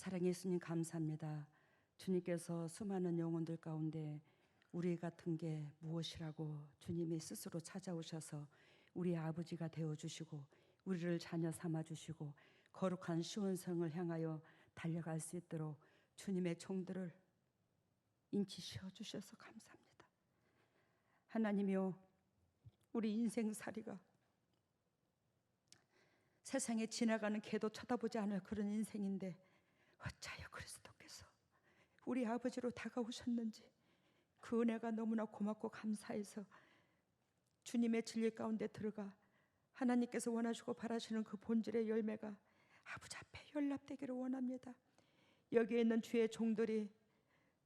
사랑의 예수님 감사합니다. 주님께서 수많은 영혼들 가운데 우리 같은 게 무엇이라고 주님이 스스로 찾아오셔서 우리 아버지가 되어주시고 우리를 자녀 삼아주시고 거룩한 시온성을 향하여 달려갈 수 있도록 주님의 종들을 인치시어 주셔서 감사합니다. 하나님이여, 우리 인생살이가 세상에 지나가는 개도 쳐다보지 않을 그런 인생인데 어찌하여 그리스도께서 우리 아버지로 다가오셨는지 그 은혜가 너무나 고맙고 감사해서 주님의 진리 가운데 들어가 하나님께서 원하시고 바라시는 그 본질의 열매가 아버지 앞에 연락되기를 원합니다. 여기에 있는 주의 종들이,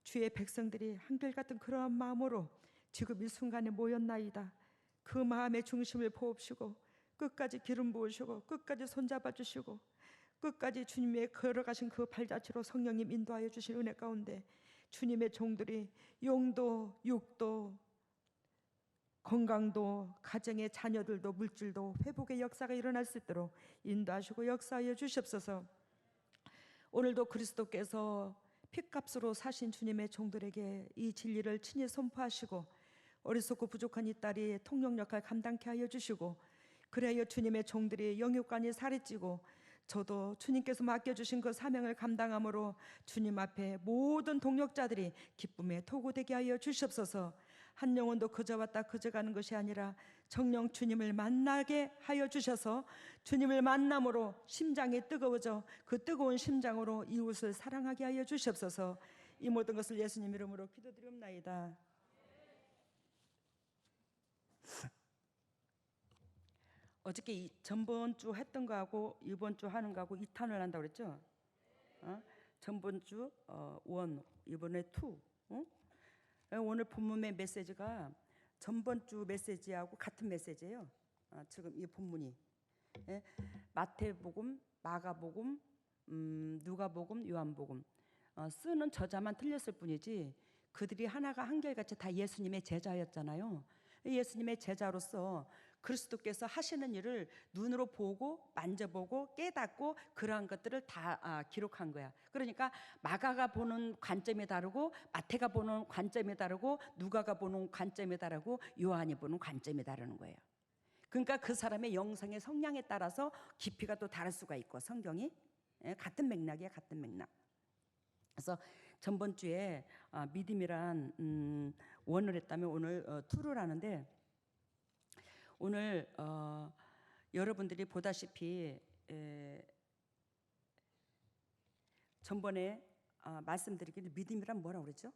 주의 백성들이 한결같은 그러한 마음으로 지금 이 순간에 모였나이다. 그 마음의 중심을 보옵시고 끝까지 기름 부으시고 끝까지 손잡아 주시고 끝까지 주님의 걸어가신 그 발자취로 성령님 인도하여 주신 은혜 가운데 주님의 종들이 영도, 육도, 건강도, 가정의 자녀들도, 물질도 회복의 역사가 일어날 수 있도록 인도하시고 역사하여 주시옵소서. 오늘도 그리스도께서 핏값으로 사신 주님의 종들에게 이 진리를 친히 선포하시고 어리석고 부족한 이 딸이 통역 역할 감당케 하여 주시고, 그래야 주님의 종들이 영육간이 살이 찌고 저도 주님께서 맡겨주신 그 사명을 감당함으로 주님 앞에 모든 동역자들이 기쁨의 토고되게 하여 주시옵소서. 한 영혼도 그저 왔다 그저 가는 것이 아니라 정령 주님을 만나게 하여 주셔서 주님을 만남으로 심장이 뜨거워져 그 뜨거운 심장으로 이웃을 사랑하게 하여 주시옵소서. 이 모든 것을 예수님 이름으로 기도드리옵나이다. 어저께 전번 주 했던 거하고 이번 주 하는 거하고 2탄을 한다고 그랬죠? 전번 주 1, 이번에 2. 오늘 본문의 메시지가 전번 주 메시지하고 같은 메시지예요. 지금 이 본문이 마태복음, 마가복음, 누가복음, 요한복음 쓰는 저자만 틀렸을 뿐이지 그들이 하나가 한결같이 다 예수님의 제자였잖아요. 예수님의 제자로서 그리스도께서 하시는 일을 눈으로 보고 만져보고 깨닫고 그러한 것들을 다 기록한 거야. 그러니까 마가가 보는 관점이 다르고 마태가 보는 관점이 다르고 누가가 보는 관점이 다르고 요한이 보는 관점이 다르는 거예요. 그러니까 그 사람의 영성의 성향에 따라서 깊이가 또 다를 수가 있고 성경이 같은 맥락이야, 같은 맥락. 그래서 전번 주에 믿음이란 원을 했다면 오늘 투를 하는데, 오늘 여러분들이 보다시피 전번에 말씀드리기를 믿음이란 뭐라고 그랬죠?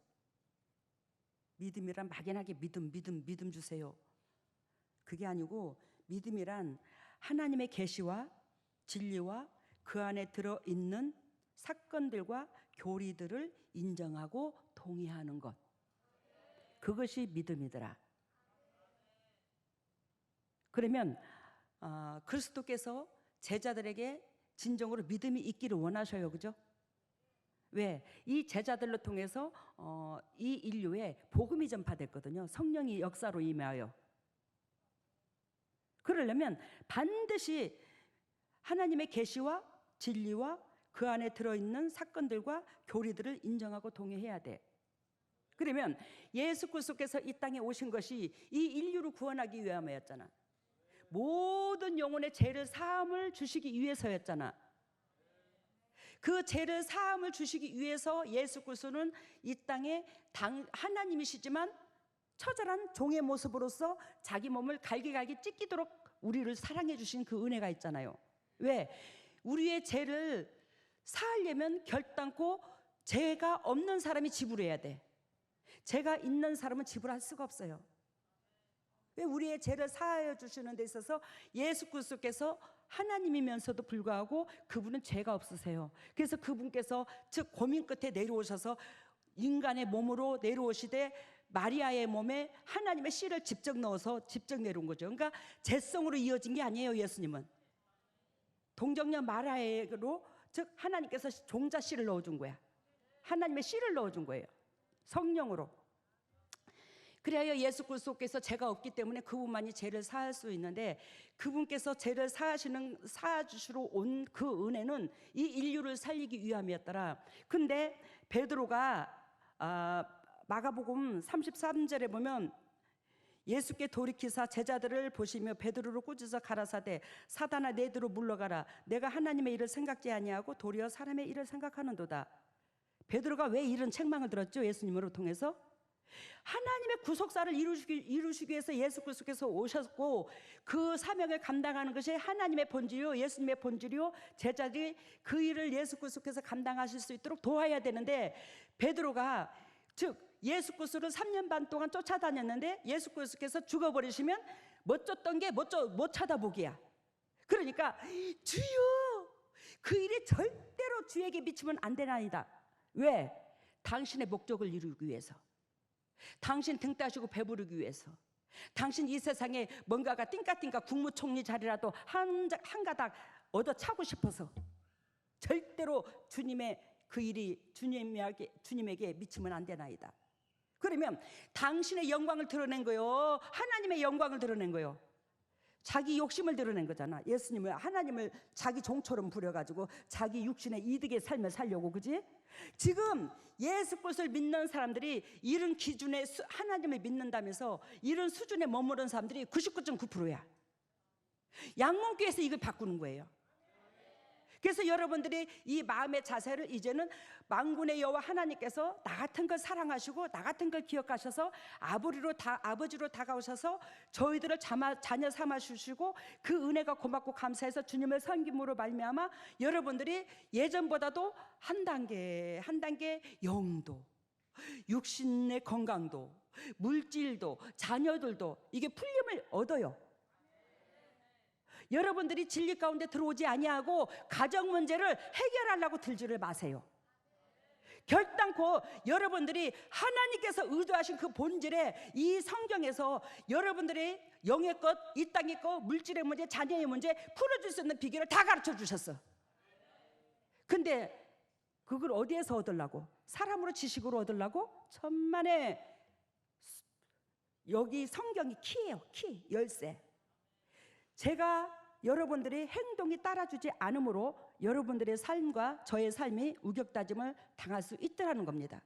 믿음이란 막연하게 믿음 주세요. 그게 아니고 믿음이란 하나님의 계시와 진리와 그 안에 들어있는 사건들과 교리들을 인정하고 동의하는 것, 그것이 믿음이더라. 그러면 그리스도께서 제자들에게 진정으로 믿음이 있기를 원하셔요. 그죠? 왜? 이 제자들로 통해서 이 인류에 복음이 전파됐거든요. 성령이 역사로 임하여. 그러려면 반드시 하나님의 계시와 진리와 그 안에 들어있는 사건들과 교리들을 인정하고 동의해야 돼. 그러면 예수 그리스도께서 이 땅에 오신 것이 이 인류를 구원하기 위함이었잖아. 모든 영혼의 죄를 사함을 주시기 위해서였잖아. 그 죄를 사함을 주시기 위해서 예수 그리스도는 이 땅에 하나님이시지만 처절한 종의 모습으로서 자기 몸을 갈기갈기 찢기도록 우리를 사랑해 주신 그 은혜가 있잖아요. 왜? 우리의 죄를 사하려면 결단코 죄가 없는 사람이 지불해야 돼. 죄가 있는 사람은 지불할 수가 없어요. 왜? 우리의 죄를 사하여 주시는 데 있어서 예수 그리스도께서 하나님이면서도 불구하고 그분은 죄가 없으세요. 그래서 그분께서 즉 고민 끝에 내려오셔서 인간의 몸으로 내려오시되 마리아의 몸에 하나님의 씨를 직접 넣어서 직접 내려온 거죠. 그러니까 죄성으로 이어진 게 아니에요. 예수님은 동정녀 마리아로, 즉 하나님께서 종자 씨를 넣어준 거야. 하나님의 씨를 넣어준 거예요. 성령으로. 그래야 예수 그리스도께서 죄가 없기 때문에 그분만이 죄를 사할 수 있는데, 그분께서 죄를 사하주시러 온 그 은혜는 이 인류를 살리기 위함이었더라. 근데 베드로가 마가복음 33절에 보면 예수께 돌이키사 제자들을 보시며 베드로를 꾸짖어 가라사대 사단아 내게로 물러가라. 내가 하나님의 일을 생각지 아니하고 도리어 사람의 일을 생각하는도다. 베드로가 왜 이런 책망을 들었죠? 예수님으로 통해서 하나님의 구속사를 이루시기 위해서 예수 그리스도께서 오셨고, 그 사명을 감당하는 것이 하나님의 본질이요 예수님의 본질이요, 제자들이 그 일을 예수 그리스도께서 감당하실 수 있도록 도와야 되는데, 베드로가 즉 예수 그리스도를 3년 반 동안 쫓아다녔는데 예수 그리스도께서 죽어버리시면 못 쫓던 게 못 쳐다보기야. 그러니까 주여, 그 일이 절대로 주에게 미치면 안 되나이다. 왜? 당신의 목적을 이루기 위해서, 당신 등 따시고 배부르기 위해서, 당신 이 세상에 뭔가가 띵까띵까 국무총리 자리라도 한 가닥 얻어 차고 싶어서 절대로 주님의 그 일이 주님에게 미치면 안 되나이다. 그러면 당신의 영광을 드러낸 거요, 하나님의 영광을 드러낸 거요, 자기 욕심을 드러낸 거잖아. 예수님을, 하나님을 자기 종처럼 부려가지고 자기 육신의 이득의 삶을 살려고, 그지? 지금 예수 그리스도를 믿는 사람들이 이런 기준에 하나님을 믿는다면서 이런 수준에 머무른 사람들이 99.9%야. 양문교에서 이걸 바꾸는 거예요. 그래서 여러분들이 이 마음의 자세를 이제는 만군의 여호와 하나님께서 나 같은 걸 사랑하시고 나 같은 걸 기억하셔서 아버지로 다가오셔서 저희들을 자녀 삼아 주시고 그 은혜가 고맙고 감사해서 주님을 섬김으로 말미암아 여러분들이 예전보다도 한 단계 영도, 육신의 건강도, 물질도, 자녀들도 이게 풀림을 얻어요. 여러분들이 진리 가운데 들어오지 아니하고 가정 문제를 해결하려고 들지를 마세요. 결단코 여러분들이 하나님께서 의도하신 그 본질에 이 성경에서 여러분들이 영의 것, 이 땅의 것, 물질의 문제, 자녀의 문제 풀어줄 수 있는 비결을 다 가르쳐 주셨어. 근데 그걸 어디에서 얻으려고? 사람으로 지식으로 얻으려고? 천만에. 여기 성경이 키예요. 키, 열쇠. 제가 여러분들의 행동이 따라주지 않으므로 여러분들의 삶과 저의 삶이 우격다짐을 당할 수 있더라는 겁니다.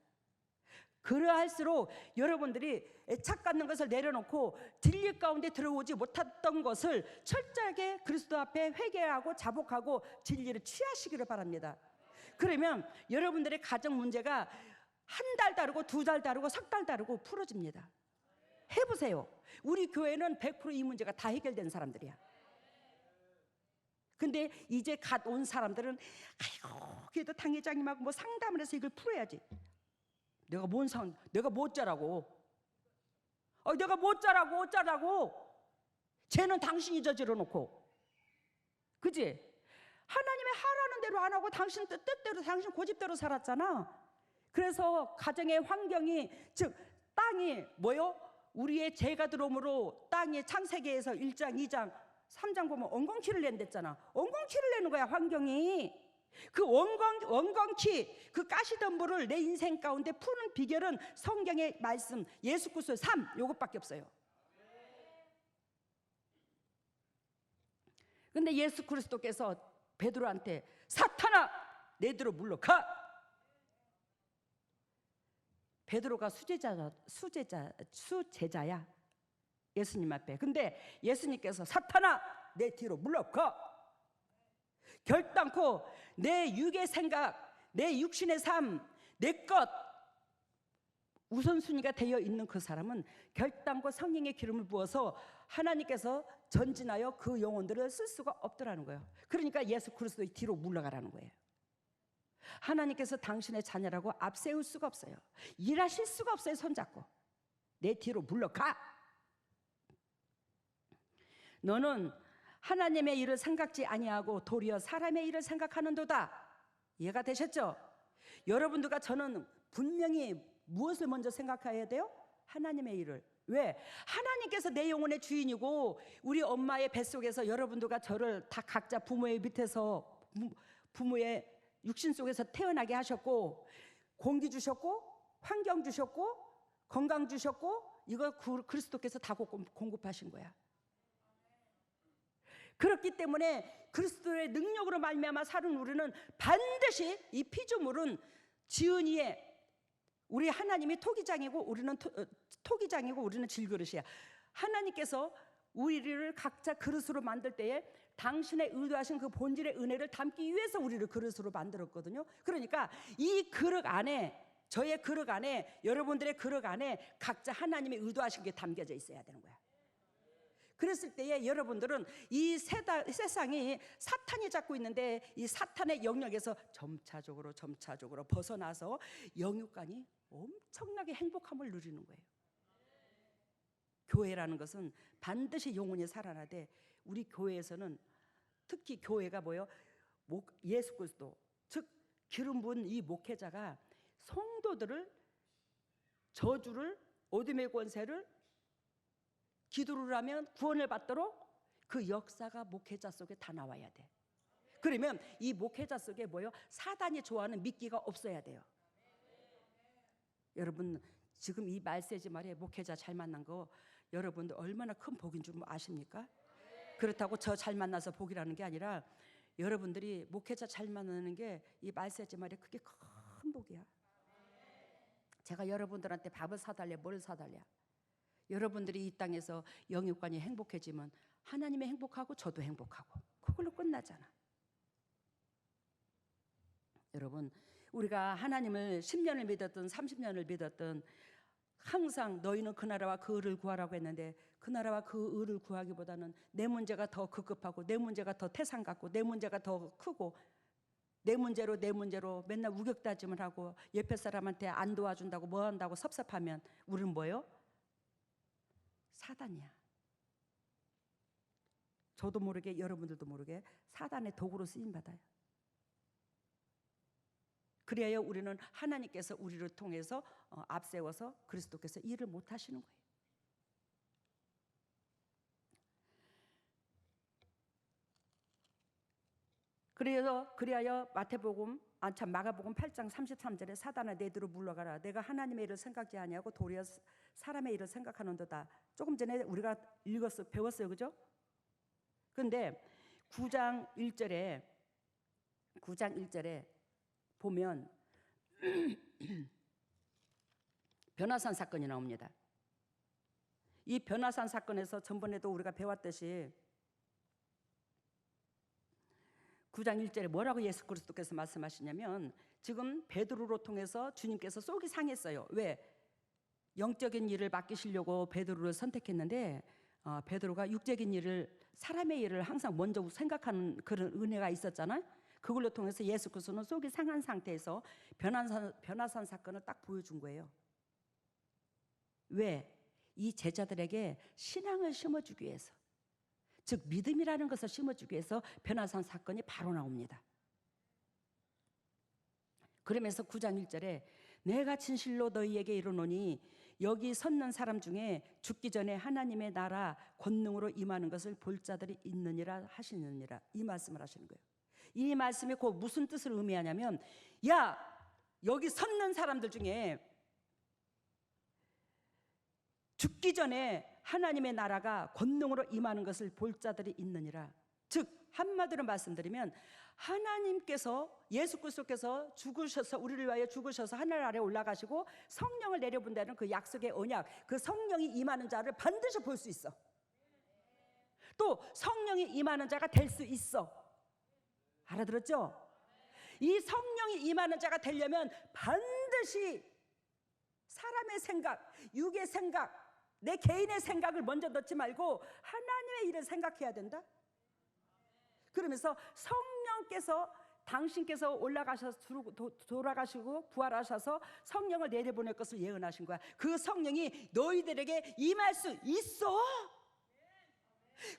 그러할수록 여러분들이 애착 갖는 것을 내려놓고 진리 가운데 들어오지 못했던 것을 철저하게 그리스도 앞에 회개하고 자복하고 진리를 취하시기를 바랍니다. 그러면 여러분들의 가정 문제가 한 달 다르고 두 달 다르고 석 달 다르고 풀어집니다. 해보세요. 우리 교회는 100% 이 문제가 다 해결된 사람들이야. 근데 이제 갓 온 사람들은 아이고 그래도 당회장님하고 뭐 상담을 해서 이걸 풀어야지. 내가 뭐 어쩌라고? 내가 뭐 어쩌라고? 죄는 당신이 저질러 놓고, 그지? 하나님의 하라는 대로 안 하고 당신 뜻대로, 당신 고집대로 살았잖아. 그래서 가정의 환경이, 즉 땅이 뭐요? 우리의 죄가 들어오므로 땅이 창세기에서 1장, 2장, 3장 보면 엉겅퀴를 낸댔잖아. 엉겅퀴를 내는 거야, 환경이. 그 엉겅퀴, 그 가시덤불을 내 인생 가운데 푸는 비결은 성경의 말씀, 예수 그리스도의 삶, 요것밖에 없어요. 근데 예수 그리스도께서 베드로한테 사탄아 내게로 물러가. 베드로가 수제자야, 예수님 앞에. 근데 예수님께서 사탄아 내 뒤로 물러가. 결단코 내 육의 생각, 내 육신의 삶, 내 것 우선순위가 되어 있는 그 사람은 결단코 성령의 기름을 부어서 하나님께서 전진하여 그 영혼들을 쓸 수가 없더라는 거예요. 그러니까 예수 그리스도의 뒤로 물러가라는 거예요. 하나님께서 당신의 자녀라고 앞세울 수가 없어요. 일하실 수가 없어요. 손잡고 내 뒤로 물러가. 너는 하나님의 일을 생각지 아니하고 도리어 사람의 일을 생각하는도다. 이해가 되셨죠? 여러분들과 저는 분명히 무엇을 먼저 생각해야 돼요? 하나님의 일을. 왜? 하나님께서 내 영혼의 주인이고 우리 엄마의 뱃속에서 여러분들과 저를 다 각자 부모의 밑에서 부모의 육신 속에서 태어나게 하셨고, 공기 주셨고, 환경 주셨고, 건강 주셨고, 이거 그리스도께서 다 공급하신 거야. 그렇기 때문에 그리스도의 능력으로 말미암아 사는 우리는 반드시 이 피조물은 지은이의 우리 하나님이 토기장이고 우리는 질그릇이야. 하나님께서 우리를 각자 그릇으로 만들 때에 당신의 의도하신 그 본질의 은혜를 담기 위해서 우리를 그릇으로 만들었거든요. 그러니까 이 그릇 안에, 저의 그릇 안에, 여러분들의 그릇 안에 각자 하나님의 의도하신 게 담겨져 있어야 되는 거야. 그랬을 때에 여러분들은 이 세상이 사탄이 잡고 있는데 이 사탄의 영역에서 점차적으로 벗어나서 영육간이 엄청나게 행복함을 누리는 거예요. 교회라는 것은 반드시 영혼이 살아나되, 우리 교회에서는 특히 교회가 뭐예요? 예수 그리스도, 즉 기름 부은 이 목회자가 성도들을 저주를, 어둠의 권세를, 기도를 하면 구원을 받도록 그 역사가 목회자 속에 다 나와야 돼. 그러면 이 목회자 속에 뭐예요? 사단이 좋아하는 미끼가 없어야 돼요. 여러분 지금 이 말세지 말이에요. 목회자 잘 만난 거 여러분들 얼마나 큰 복인 줄 아십니까? 그렇다고 저 잘 만나서 복이라는 게 아니라 여러분들이 목회자 잘 만나는 게 이 말세지 말이에요. 그게 큰 복이야. 제가 여러분들한테 밥을 사달래, 뭘 사달래? 여러분들이 이 땅에서 영육간이 행복해지면 하나님이 행복하고 저도 행복하고 그걸로 끝나잖아. 여러분 우리가 하나님을 10년을 믿었든 30년을 믿었든 항상 너희는 그 나라와 그 의를 구하라고 했는데, 그 나라와 그 의를 구하기보다는 내 문제가 더 급급하고 내 문제가 더 태산 같고 내 문제가 더 크고 내 문제로 맨날 우격다짐을 하고 옆에 사람한테 안 도와준다고 뭐 한다고 섭섭하면 우리는 뭐예요? 사단이야. 저도 모르게 여러분들도 모르게 사단의 도구로 쓰임받아요. 그래야 우리는 하나님께서 우리를 통해서 앞세워서 그리스도께서 일을 못 하시는 거예요. 그리하여 마가복음 8장 33절에 사단아 내 뒤로 물러가라. 내가 하나님의 일을 생각지 아니하고 도리어 사람의 일을 생각하는도다. 조금 전에 우리가 배웠어요, 그죠? 그런데 9장 1절에 보면 변화산 사건이 나옵니다. 이 변화산 사건에서 전번에도 우리가 배웠듯이 9장 1절에 뭐라고 예수 그리스도께서 말씀하시냐면, 지금 베드로로 통해서 주님께서 속이 상했어요. 왜? 영적인 일을 맡기시려고 베드로를 선택했는데 베드로가 육적인 일을, 사람의 일을 항상 먼저 생각하는 그런 은혜가 있었잖아요. 그걸로 통해서 예수 그리스도는 속이 상한 상태에서 변화산 사건을 딱 보여준 거예요. 왜? 이 제자들에게 신앙을 심어주기 위해서, 즉 믿음이라는 것을 심어주기 위해서 변화산 사건이 바로 나옵니다. 그러면서 9장 1절에 내가 진실로 너희에게 이르노니 여기 섰는 사람 중에 죽기 전에 하나님의 나라 권능으로 임하는 것을 볼 자들이 있느니라 하시느니라, 이 말씀을 하시는 거예요. 이 말씀이 곧 무슨 뜻을 의미하냐면, 야 여기 섰는 사람들 중에 죽기 전에 하나님의 나라가 권능으로 임하는 것을 볼 자들이 있느니라. 즉 한마디로 말씀드리면 하나님께서, 예수 그리스도께서 죽으셔서, 우리를 위하여 죽으셔서 하늘 아래 올라가시고 성령을 내려본다는 그 약속의 언약, 그 성령이 임하는 자를 반드시 볼 수 있어. 또 성령이 임하는 자가 될 수 있어. 알아들었죠? 이 성령이 임하는 자가 되려면 반드시 사람의 생각, 육의 생각, 내 개인의 생각을 먼저 넣지 말고 하나님의 일을 생각해야 된다. 그러면서 성령께서, 당신께서 올라가셔서 돌아가시고 부활하셔서 성령을 내려보낼 것을 예언하신 거야. 그 성령이 너희들에게 임할 수 있어.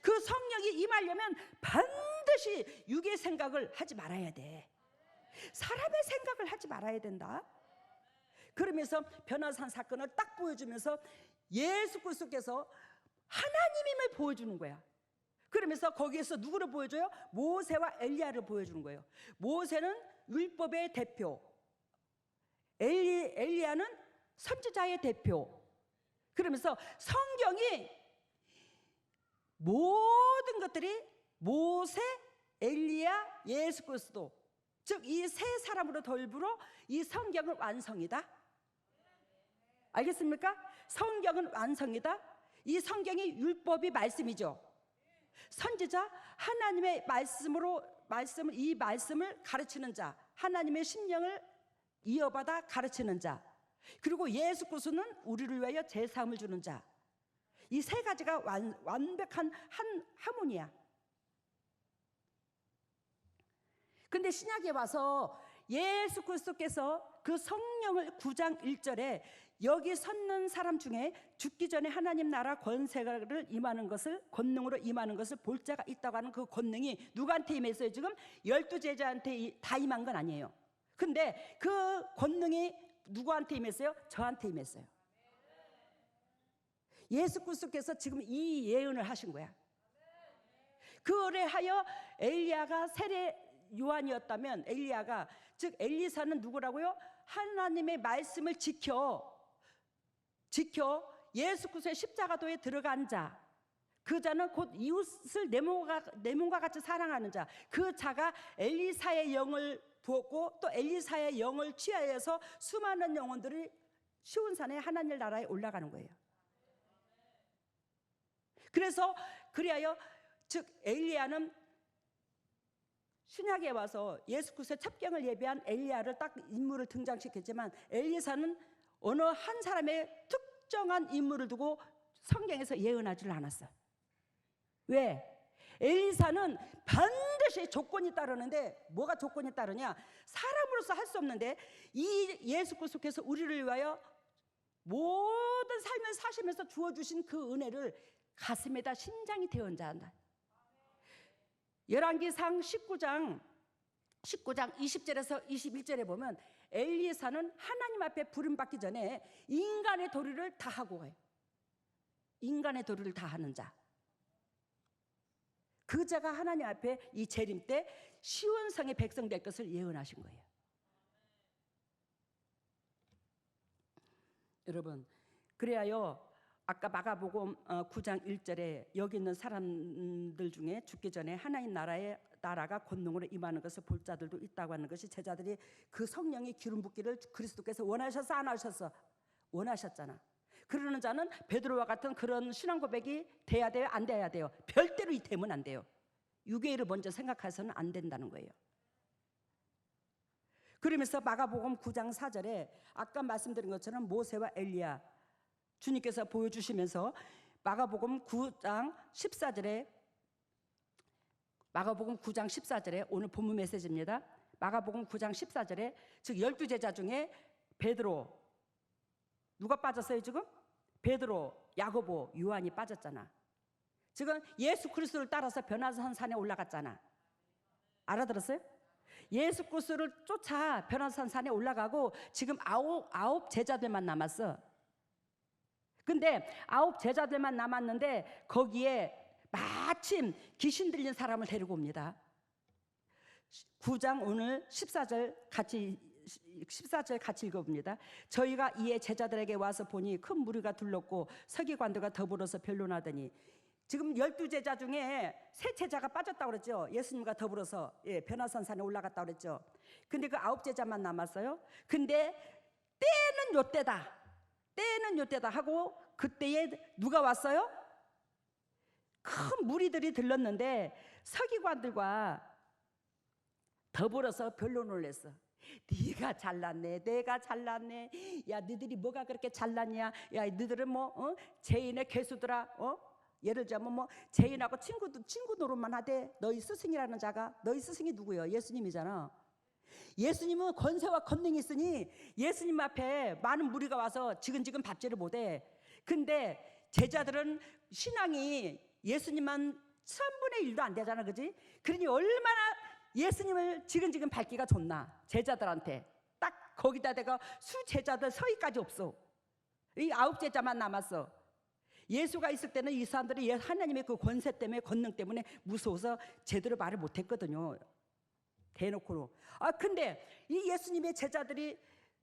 그 성령이 임하려면 반드시 육의 생각을 하지 말아야 돼. 사람의 생각을 하지 말아야 된다. 그러면서 변화산 사건을 딱 보여주면서 예수 그리스도께서 하나님임을 보여주는 거야. 그러면서 거기에서 누구를 보여줘요? 모세와 엘리야를 보여주는 거예요. 모세는 율법의 대표, 엘리야는 선지자의 대표, 그러면서 성경이 모든 것들이 모세, 엘리야, 예수 그리스도, 즉 이 세 사람으로 더불어 이 성경은 완성이다. 알겠습니까? 성경은 완성이다. 이 성경이 율법이 말씀이죠. 선지자, 하나님의 이 말씀을 가르치는 자, 하나님의 심령을 이어받아 가르치는 자, 그리고 예수 그리스도는 우리를 위하여 제사함을 주는 자. 이 세 가지가 완벽한 한 하모니야. 근데 신약에 와서 예수 그리스도께서 그 성령을 9장 1절에 여기 섰는 사람 중에 죽기 전에 하나님 나라 권세를 임하는 것을, 권능으로 임하는 것을 볼 자가 있다고 하는 그 권능이 누구한테 임했어요? 지금 12제자한테 다 임한 건 아니에요. 근데 그 권능이 누구한테 임했어요? 저한테 임했어요. 예수 그리스도께서 지금 이 예언을 하신 거야. 그래하여 엘리야가 세례 요한이었다면, 엘리야가, 즉 엘리사는 누구라고요? 하나님의 말씀을 지켜 예수 그리스도의 십자가도에 들어간 자, 그 자는 곧 이웃을 내 몸과 같이 사랑하는 자, 그 자가 엘리사의 영을 부었고 또 엘리사의 영을 취하여서 수많은 영혼들이 시온산에 하나님 나라에 올라가는 거예요. 그래서 그리하여 즉 엘리야는 신약에 와서 예수 그리스도의 첩경을 예비한 엘리야를 딱 인물을 등장시켰지만, 엘리사는 어느 한 사람의 특정한 인물을 두고 성경에서 예언하지를 않았어요. 왜? 엘리사는 반드시 조건이 따르는데, 뭐가 조건이 따르냐? 사람으로서 할 수 없는데 이 예수 그리스도께서 우리를 위하여 모든 삶을 사시면서 주어주신 그 은혜를 가슴에다 심장이 태운 자한다. 열왕기상 19장 20절에서 21절에 보면 엘리사는 하나님 앞에 부름받기 전에 인간의 도리를 다 하고 가요. 인간의 도리를 다 하는 자, 그 자가 하나님 앞에 이 재림 때 시온성의 백성 될 것을 예언하신 거예요. 여러분, 그래야요 아까 마가복음 9장 1절에 여기 있는 사람들 중에 죽기 전에 하나님 나라가 권능으로 임하는 것을 볼 자들도 있다고 하는 것이, 제자들이 그 성령의 기름 붓기를 그리스도께서 원하셔서 안 하셔서? 원하셨잖아. 그러는 자는 베드로와 같은 그런 신앙 고백이 돼야 돼요? 안 돼야 돼요? 별대로 이 되면 안 돼요. 유괴를 먼저 생각해서는 안 된다는 거예요. 그러면서 마가복음 9장 4절에 아까 말씀드린 것처럼 모세와 엘리야 주님께서 보여주시면서 마가복음 9장 14절에 오늘 본문 메시지입니다. 마가복음 9장 14절에 즉 12제자 중에 베드로, 누가 빠졌어요 지금? 베드로, 야고보, 요한이 빠졌잖아. 지금 예수 그리스도를 따라서 변화산 산에 올라갔잖아. 알아들었어요? 예수 그리스도를 쫓아 변화산 산에 올라가고 지금 아홉 제자들만 남았어. 근데 9 제자들만 남았는데 거기에 마침 귀신 들린 사람을 데리고 옵니다. 9장 오늘 14절 같이 읽어봅니다. 저희가 이에 제자들에게 와서 보니 큰 무리가 둘렀고 서기관들과 더불어서 변론하더니, 지금 12제자 중에 3제자가 빠졌다고 그랬죠. 예수님과 더불어서 변화산 산에 올라갔다고 그랬죠. 근데 그 9제자만 남았어요. 근데 때는 요때다 하고 그때에 누가 왔어요? 큰 무리들이 들렀는데 서기관들과 더불어서 변론을 했어. 네가 잘났네, 내가 잘났네. 야, 너희들이 뭐가 그렇게 잘났냐? 야, 너희들은 죄인의 괴수들아. 예를 들자면 죄인하고 친구 노릇만 하되 너희 스승이라는 자가, 너희 스승이 누구예요? 예수님이잖아. 예수님은 권세와 권능이 있으니 예수님 앞에 많은 무리가 와서 지근지근 밟지를 못해. 근데 제자들은 신앙이 예수님만 3분의 1도 안 되잖아, 그지? 그러니 얼마나 예수님을 지근지근 밟기가 좋나, 제자들한테. 딱 거기다 대가 수제자들 서기까지 없어. 이 9제자만 남았어. 예수가 있을 때는 이 사람들이 하나님의 그 권세 때문에, 권능 때문에 무서워서 제대로 말을 못했거든요, 대놓고. 근데 이 예수님의 제자들이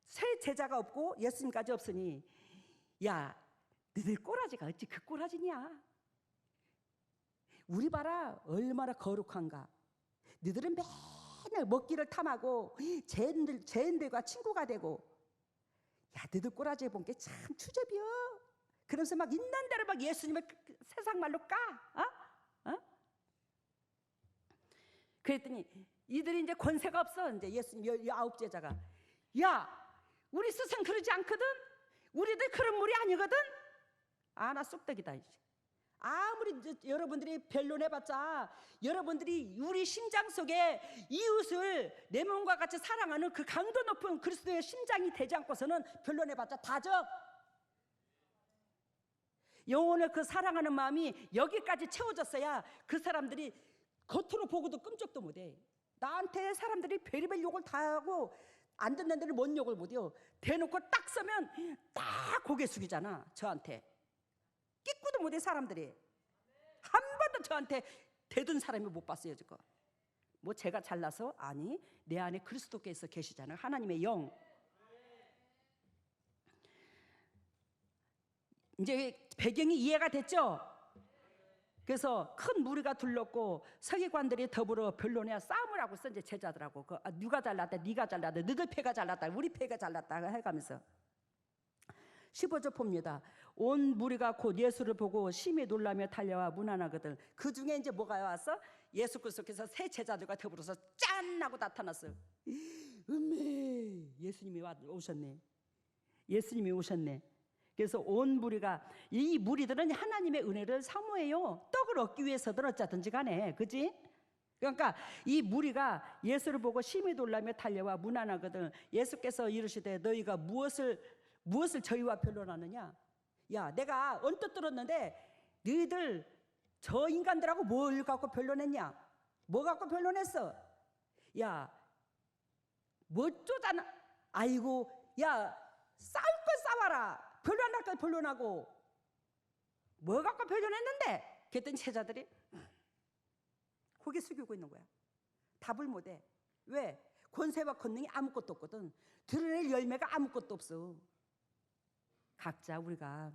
세 제자가 없고 예수님까지 없으니, 야, 너희들 꼬라지가 어찌 그 꼬라지냐? 우리 봐라 얼마나 거룩한가. 너희들은 맨날 먹기를 탐하고 죄인들과 친구가 되고, 야 너희들 꼬라지 본 게 참 추접이여. 그러면서 막 있는 대로 막 예수님을 세상 말로 까. 그랬더니 이들이 이제 권세가 없어. 이제 예수님 아홉 제자가, 야 우리 스승 그러지 않거든. 우리들 그런 물이 아니거든. 나 쑥떡이다. 아무리 여러분들이 변론해봤자 여러분들이 우리 심장 속에 이웃을 내 몸과 같이 사랑하는 그 강도 높은 그리스도의 심장이 되지 않고서는 변론해봤자 다적. 영혼을 그 사랑하는 마음이 여기까지 채워졌어야 그 사람들이 겉으로 보고도 끔찍도 못해. 나한테 사람들이 별의별 욕을 다 하고 안 듣는 데는 뭔 욕을 못해요. 대놓고 딱 서면 딱 고개 숙이잖아. 저한테 끼꾸도 못해. 사람들이 한 번도 저한테 대든 사람이 못 봤어요. 지금 뭐 제가 잘나서? 아니, 내 안에 그리스도께서 계시잖아요. 하나님의 영. 이제 배경이 이해가 됐죠? 그래서 큰 무리가 둘렀고 서기관들이 더불어 변론해 싸움을 하고 있어. 이제 제자들하고 누가 잘났다, 네가 잘났다, 너희 패가 잘났다, 우리 패가 잘났다 해가면서 15절 봅니다. 온 무리가 곧 예수를 보고 심히 놀라며 달려와 문안하거든. 그 중에 이제 뭐가 왔어? 예수 그리스도께서 세 제자들과 더불어서 짠 하고 나타났어요. 예수님이 오셨네. 예수님이 오셨네. 그래서 온 무리가, 이 무리들은 하나님의 은혜를 사모해요. 떡을 얻기 위해서든 어쩌든지 간에, 그지? 그러니까 이 무리가 예수를 보고 심히 놀라며 달려와 문안하거든. 예수께서 이르시되 너희가 무엇을 저희와 변론하느냐? 야, 내가 언뜻 들었는데 너희들 저 인간들하고 뭘 갖고 변론했냐? 뭐 갖고 변론했어? 야, 뭐 쪼잖아. 아이고, 야, 싸울 걸 싸워라. 변론할 걸 변론하고. 뭐 갖고 변론했는데? 그랬더니 제자들이 고개 숙이고 있는 거야. 답을 못해. 왜? 권세와 권능이 아무것도 없거든. 드러낼 열매가 아무것도 없어. 각자 우리가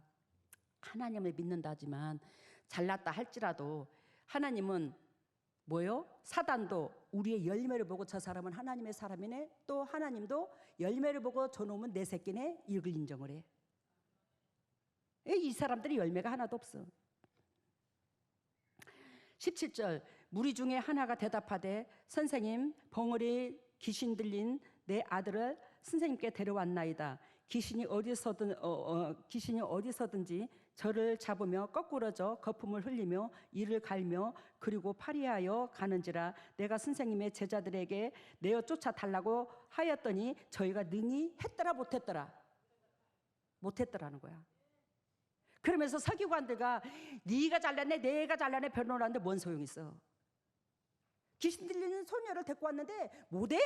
하나님을 믿는다 하지만 잘났다 할지라도 하나님은 뭐요? 사단도 우리의 열매를 보고 저 사람은 하나님의 사람이네, 또 하나님도 열매를 보고 저놈은 내 새끼네, 이걸 인정을 해. 이 사람들이 열매가 하나도 없어. 17절 무리 중에 하나가 대답하되 선생님, 벙어리 귀신 들린 내 아들을 선생님께 데려왔나이다. 귀신이 어디서든지 저를 잡으며 거꾸러져 거품을 흘리며 이를 갈며 그리고 파리하여 가는지라. 내가 선생님의 제자들에게 내어 쫓아 달라고 하였더니 저희가 능히 했더라 못했더라? 못했더라는 거야. 그러면서 서기관들과 네가 잘났네 내가 잘났네 변론하는데 뭔 소용이 있어? 귀신 들리는 소녀를 데리고 왔는데 못해.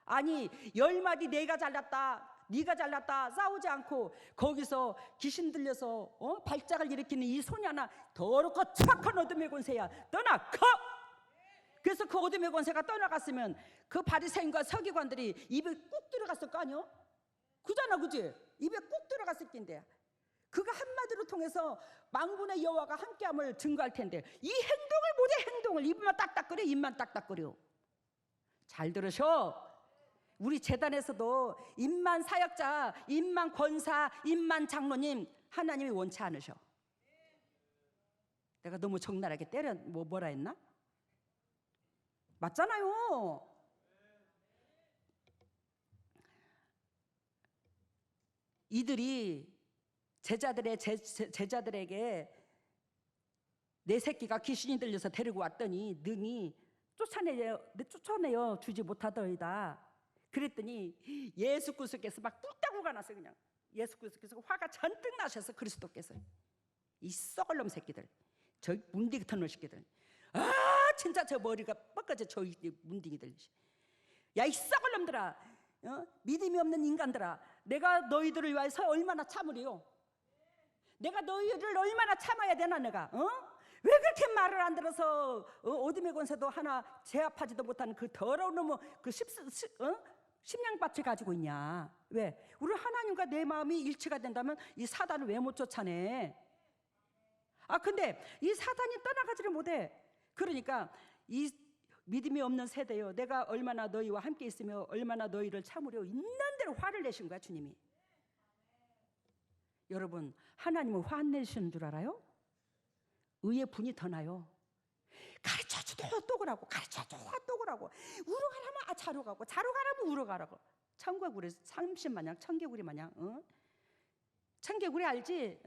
아니 10마디 내가 잘났다 네가 잘났다 싸우지 않고 거기서 귀신 들려서 발작을 일으키는 이 소녀나 더럽고 착한 어둠의 권세야, 떠나 커. 그래서 그 어둠의 권세가 떠나갔으면 그 바리새인과 서기관들이 입에 꾹 들어갔을 거 아니요? 그잖아, 그지? 입에 꾹 들어갔을 낀데 그가 한마디로 통해서 만군의 여호와가 함께함을 증거할 텐데 이 행동을 못해. 행동을 입만 딱딱거려. 입만 딱딱거려. 잘 들으셔. 우리 재단에서도 임만 사역자, 임만 권사, 임만 장로님 하나님이 원치 않으셔. 내가 너무 적나라하게 때려 뭐라 했나? 맞잖아요. 이들이 제자들에게 내 새끼가 귀신이 들려서 데리고 왔더니 능히 쫓아내어 주지 못하더이다. 그랬더니 예수 그리스도께서 막 뿔따구가 났어요. 그냥 예수 그리스도께서 화가 잔뜩 나셔서 그리스도께서 이 썩을 놈 새끼들, 저 문디기 터널 새끼들, 진짜 저 머리가 뻗어져 저 문디기들, 야 이 썩을 놈들아, 믿음이 없는 인간들아, 내가 너희들을 위해서 얼마나 참으리요? 내가 너희를 얼마나 참아야 되나? 내가 왜 그렇게 말을 안 들어서 어둠의 권세도 하나 제압하지도 못하는 그 더러운 놈의 그 십냥밭을 가지고 있냐? 왜? 우리 하나님과 내 마음이 일치가 된다면 이 사단을 왜 못 쫓아내? 근데 이 사단이 떠나가지를 못해. 그러니까 이 믿음이 없는 세대요, 내가 얼마나 너희와 함께 있으며 얼마나 너희를 참으려 있는 대로 화를 내신 거야, 주님이. 여러분, 하나님은 화 내시는 줄 알아요? 의의 분이 더 나요. 가르쳐줘도 또 그러고, 가르쳐줘도 또 그러고, 우러 가라면 자러 가고, 자러 가라면 우러 가라고. 천개구리 30마냥, 청개구리 마냥. 청개구리 알지?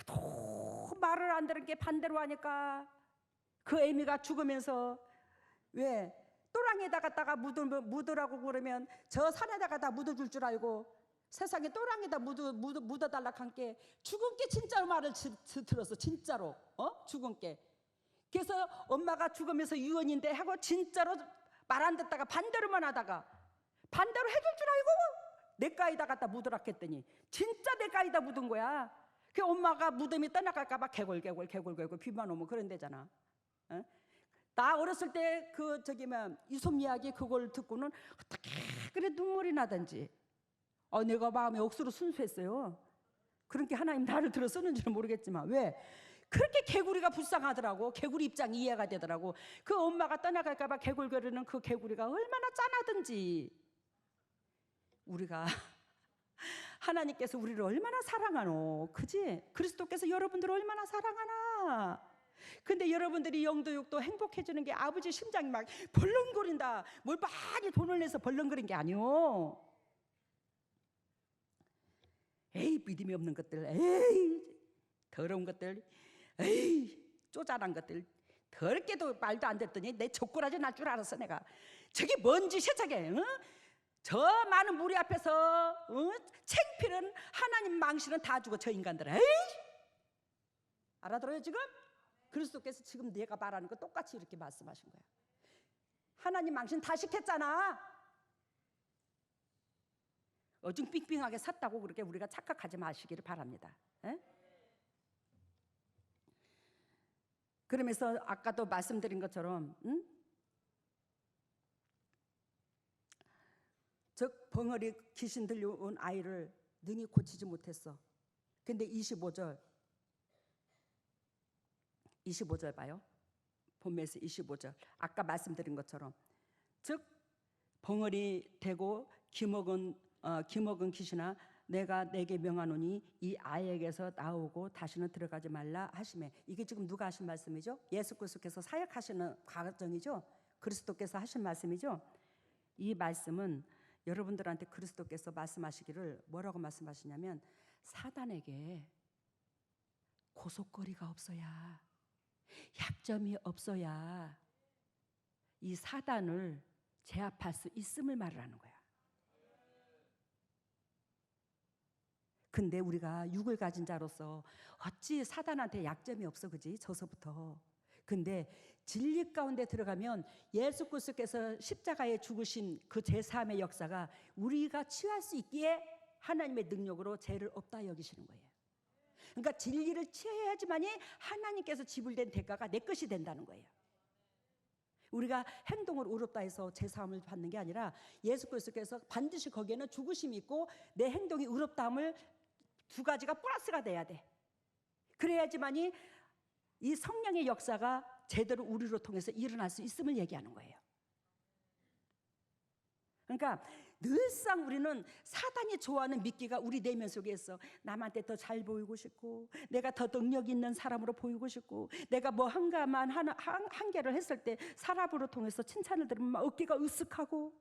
또 말을 안 들은 게 반대로 하니까 그 애미가 죽으면서, 왜? 또랑에다 갖다가 묻으라고 그러면 저 산에다가 다 묻어줄 줄 알고 세상에 또랑에다 묻어달라 한게 죽은 게 진짜로 말을 들었어. 진짜로. 죽은 게. 그래서 엄마가 죽으면서 유언인데 하고 진짜로 말 안 듣다가 반대로만 하다가 반대로 해줄 줄 알고 내 가에다 갖다 묻으라 했더니 진짜 내 가에다 묻은 거야. 그 엄마가 무덤이 떠나갈까 봐 개골개골 비만 오면 그런 데잖아. 나 어렸을 때 그 이솝 이야기 그걸 듣고는 어떻게 그래 눈물이 나든지. 내가 마음에 억수로 순수했어요. 그렇게 하나님 나를 들어 쓰는지는 모르겠지만 왜? 그렇게 개구리가 불쌍하더라고. 개구리 입장이 이해가 되더라고. 그 엄마가 떠나갈까 봐 개굴거리는 그 개구리가 얼마나 짠하든지. 우리가 하나님께서 우리를 얼마나 사랑하노, 그지? 그리스도께서 여러분들을 얼마나 사랑하나. 근데 여러분들이 영도육도 행복해지는 게 아버지 심장이 막 벌렁거린다, 뭘 많이 돈을 내서 벌렁거린 게 아니오. 에이 믿음이 없는 것들, 에이 더러운 것들, 에이 쪼잔한 것들, 더럽게도 말도 안 됐더니 내 족구라지 날 줄 알았어. 내가 저게 뭔 짓이야 저게. 저 많은 무리 앞에서 창피는 하나님 망신은 다 주고 저 인간들, 에이 알아들어요 지금? 그리스도께서 지금 내가 말하는 거 똑같이 이렇게 말씀하신 거야. 하나님 망신 다 시켰잖아. 어중빙빙하게 샀다고 그렇게 우리가 착각하지 마시기를 바랍니다. 에? 그러면서 아까도 말씀드린 것처럼 즉 벙어리 귀신 들려온 아이를 능히 고치지 못했어. 근데 25절 봐요. 본문에서 25절 아까 말씀드린 것처럼 즉 벙어리 되고 기먹은 귀신아 내가 내게 명하노니 이 아이에게서 나오고 다시는 들어가지 말라 하시매. 이게 지금 누가 하신 말씀이죠? 예수 그리스도께서 사역하시는 과정이죠. 그리스도께서 하신 말씀이죠. 이 말씀은 여러분들한테 그리스도께서 말씀하시기를 뭐라고 말씀하시냐면 사단에게 고속거리가 없어야, 약점이 없어야 이 사단을 제압할 수 있음을 말을 하는 거야. 근데 우리가 육을 가진 자로서 어찌 사단한테 약점이 없어, 그지? 저서부터. 근데 진리 가운데 들어가면 예수 그리스도께서 십자가에 죽으신 그 제3의 역사가 우리가 취할 수 있기에 하나님의 능력으로 죄를 없다 여기시는 거예요. 그러니까 진리를 취해야지만이 하나님께서 지불된 대가가 내 것이 된다는 거예요. 우리가 행동을 의롭다 해서 제사함을 받는 게 아니라 예수 그리스도께서 반드시 거기에는 죽으심이 있고 내 행동이 의롭다함을 두 가지가 플러스가 돼야 돼. 그래야지만이 이 성령의 역사가 제대로 우리로 통해서 일어날 수 있음을 얘기하는 거예요. 그러니까 늘상 우리는 사단이 좋아하는 미끼가 우리 내면 속에 있어. 남한테 더 잘 보이고 싶고, 내가 더 능력 있는 사람으로 보이고 싶고, 내가 뭐 한가만 한 개를 했을 때 사람으로 통해서 칭찬을 들으면 막 어깨가 으쓱하고,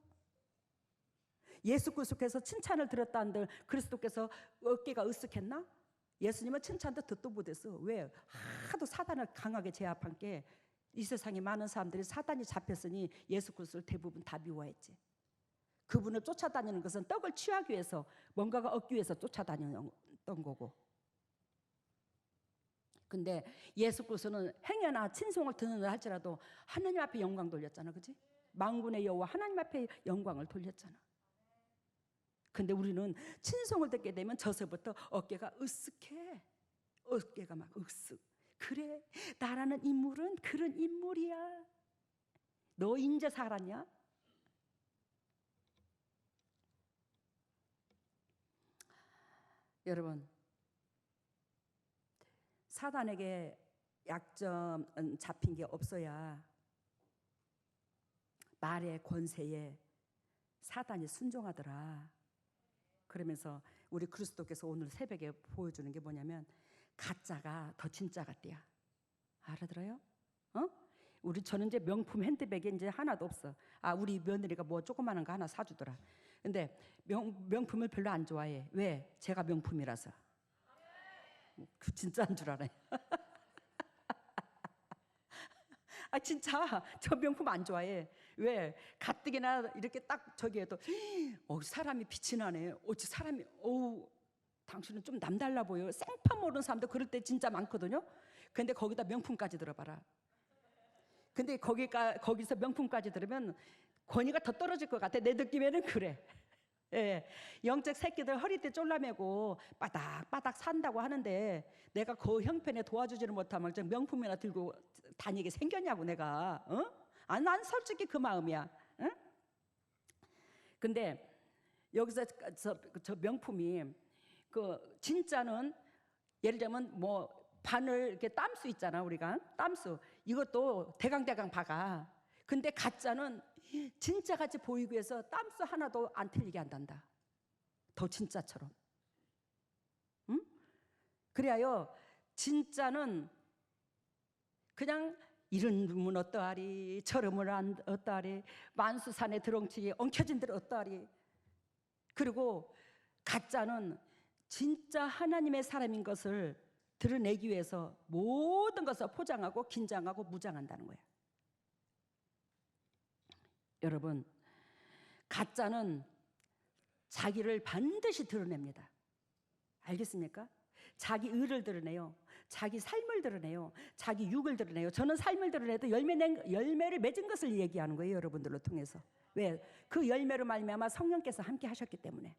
예수 그리스도께서 칭찬을 들었다는들 그리스도께서 어깨가 으쓱했나? 예수님은 칭찬도 듣도 못했어. 왜? 하도 사단을 강하게 제압한 게 이 세상에 많은 사람들이 사단이 잡혔으니 예수 그리스도를 대부분 다 미워했지. 그분을 쫓아다니는 것은 떡을 취하기 위해서, 뭔가가 얻기 위해서 쫓아다녔던 거고. 근데 예수 그리스도는 행여나 친송을 듣는다 할지라도 하나님 앞에 영광 돌렸잖아, 그렇지? 만군의 여호와 하나님 앞에 영광을 돌렸잖아. 근데 우리는 친송을 듣게 되면 저서부터 어깨가 으쓱해. 어깨가 막 으쓱. 그래, 나라는 인물은 그런 인물이야. 너 인제 살았냐? 여러분, 사단에게 약점은 잡힌 게 없어야 말의 권세에 사단이 순종하더라. 그러면서 우리 그리스도께서 오늘 새벽에 보여주는 게 뭐냐면 가짜가 더 진짜 같대야. 알아들어요? 저는 이제 명품 핸드백에 이제 하나도 없어. 우리 며느리가 뭐 조그마한 거 하나 사주더라. 근데 명품을 별로 안 좋아해. 왜? 제가 명품이라서. 그 진짜인 줄 알아요. 진짜 저 명품 안 좋아해. 왜? 가뜩이나 이렇게 딱 저기 해도 사람이 빛이 나네. 사람이 당신은 좀 남달라 보여. 생판 모르는 사람도 그럴 때 진짜 많거든요. 근데 거기다 명품까지 들어봐라. 근데 거기서 명품까지 들으면 권위가 더 떨어질 것 같아. 내 느낌에는 그래. 예, 영적 새끼들 허리띠 쫄라매고 바닥바닥 산다고 하는데 내가 그 형편에 도와주지를 못하면 명품이나 들고 다니게 생겼냐고 내가. 난 솔직히 그 마음이야. 응? 근데 여기서 저 명품이 그 진짜는 예를 들면 뭐 바늘 이렇게 땀수 있잖아. 우리가 땀수 이것도 대강대강 박아. 근데 가짜는 진짜같이 보이기 위해서 땀수 하나도 안 틀리게 한단다. 더 진짜처럼. 응? 그래야요 진짜는 그냥 이름은 어떠하리 저름은 어떠하리 만수산에 드렁치기 엉켜진 들 어떠하리. 그리고 가짜는 진짜 하나님의 사람인 것을 드러내기 위해서 모든 것을 포장하고 긴장하고 무장한다는 거예요. 여러분, 가짜는 자기를 반드시 드러냅니다. 알겠습니까? 자기 의를 드러내요. 자기 삶을 드러내요. 자기 육을 드러내요. 저는 삶을 드러내도 열매를 맺은 것을 얘기하는 거예요. 여러분들로 통해서. 왜? 그 열매로 말미암아 성령께서 함께 하셨기 때문에.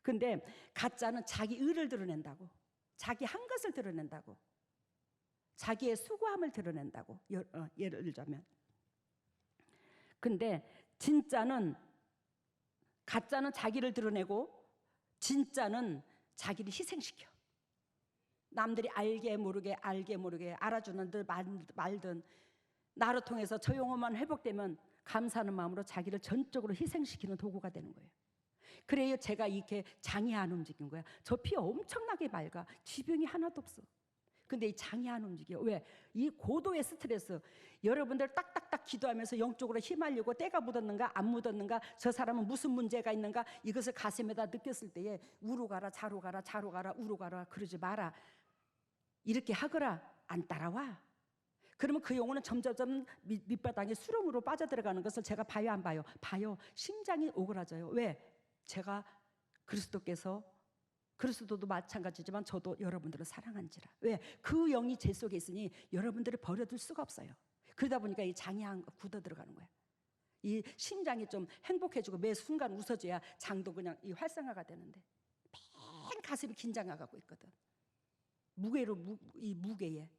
근데 가짜는 자기 의를 드러낸다고. 자기 한 것을 드러낸다고. 자기의 수고함을 드러낸다고. 예를 들자면. 근데 가짜는 자기를 드러내고 진짜는 자기를 희생시켜. 남들이 알게 모르게 알아주는 듯 말든 나를 통해서 저 영혼만 회복되면 감사하는 마음으로 자기를 전적으로 희생시키는 도구가 되는 거예요. 그래요 제가 이렇게 장이 안 움직인 거야. 저 피 엄청나게 맑아. 지병이 하나도 없어. 근데 이 장이 안 움직여. 왜? 이 고도의 스트레스. 여러분들 딱딱딱 기도하면서 영적으로 휘말리고 때가 묻었는가 안 묻었는가 저 사람은 무슨 문제가 있는가 이것을 가슴에다 느꼈을 때에 우로 가라 자로 가라 우로 가라 그러지 마라. 이렇게 하거라. 안 따라와. 그러면 그 영혼은 점점 밑바닥에 수렁으로 빠져들어가는 것을 제가 봐요 안 봐요? 봐요. 심장이 오그라져요. 왜? 제가 그리스도도 마찬가지지만 저도 여러분들을 사랑한지라. 왜? 그 영이 제 속에 있으니 여러분들을 버려둘 수가 없어요. 그러다 보니까 이 장이 굳어 들어가는 거야. 이 심장이 좀 행복해지고 매 순간 웃어줘야 장도 그냥 이 활성화가 되는데 맨 가슴이 긴장하고 있거든. 이 무게에.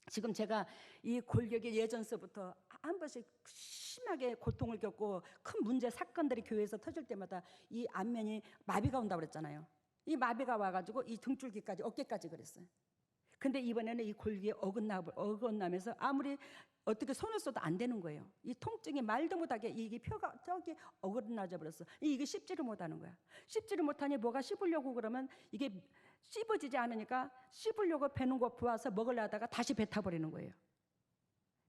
지금 제가 이 골격의 예전서부터 한 번씩 심하게 고통을 겪고 큰 문제 사건들이 교회에서 터질 때마다 이 안면이 마비가 온다고 그랬잖아요. 이 마비가 와가지고 이 등줄기까지 어깨까지 그랬어요. 근데 이번에는 이 골격이 어긋나면서 아무리 어떻게 손을 써도 안 되는 거예요. 이 통증이 말도 못하게 이게 뼈가 저기 어긋나져 버렸어. 이게 씹지를 못하는 거야. 씹지를 못하니 뭐가 씹으려고 그러면 이게 씹어지지 않으니까 씹으려고 배는 거 부어서 먹으려다가 다시 뱉어버리는 거예요.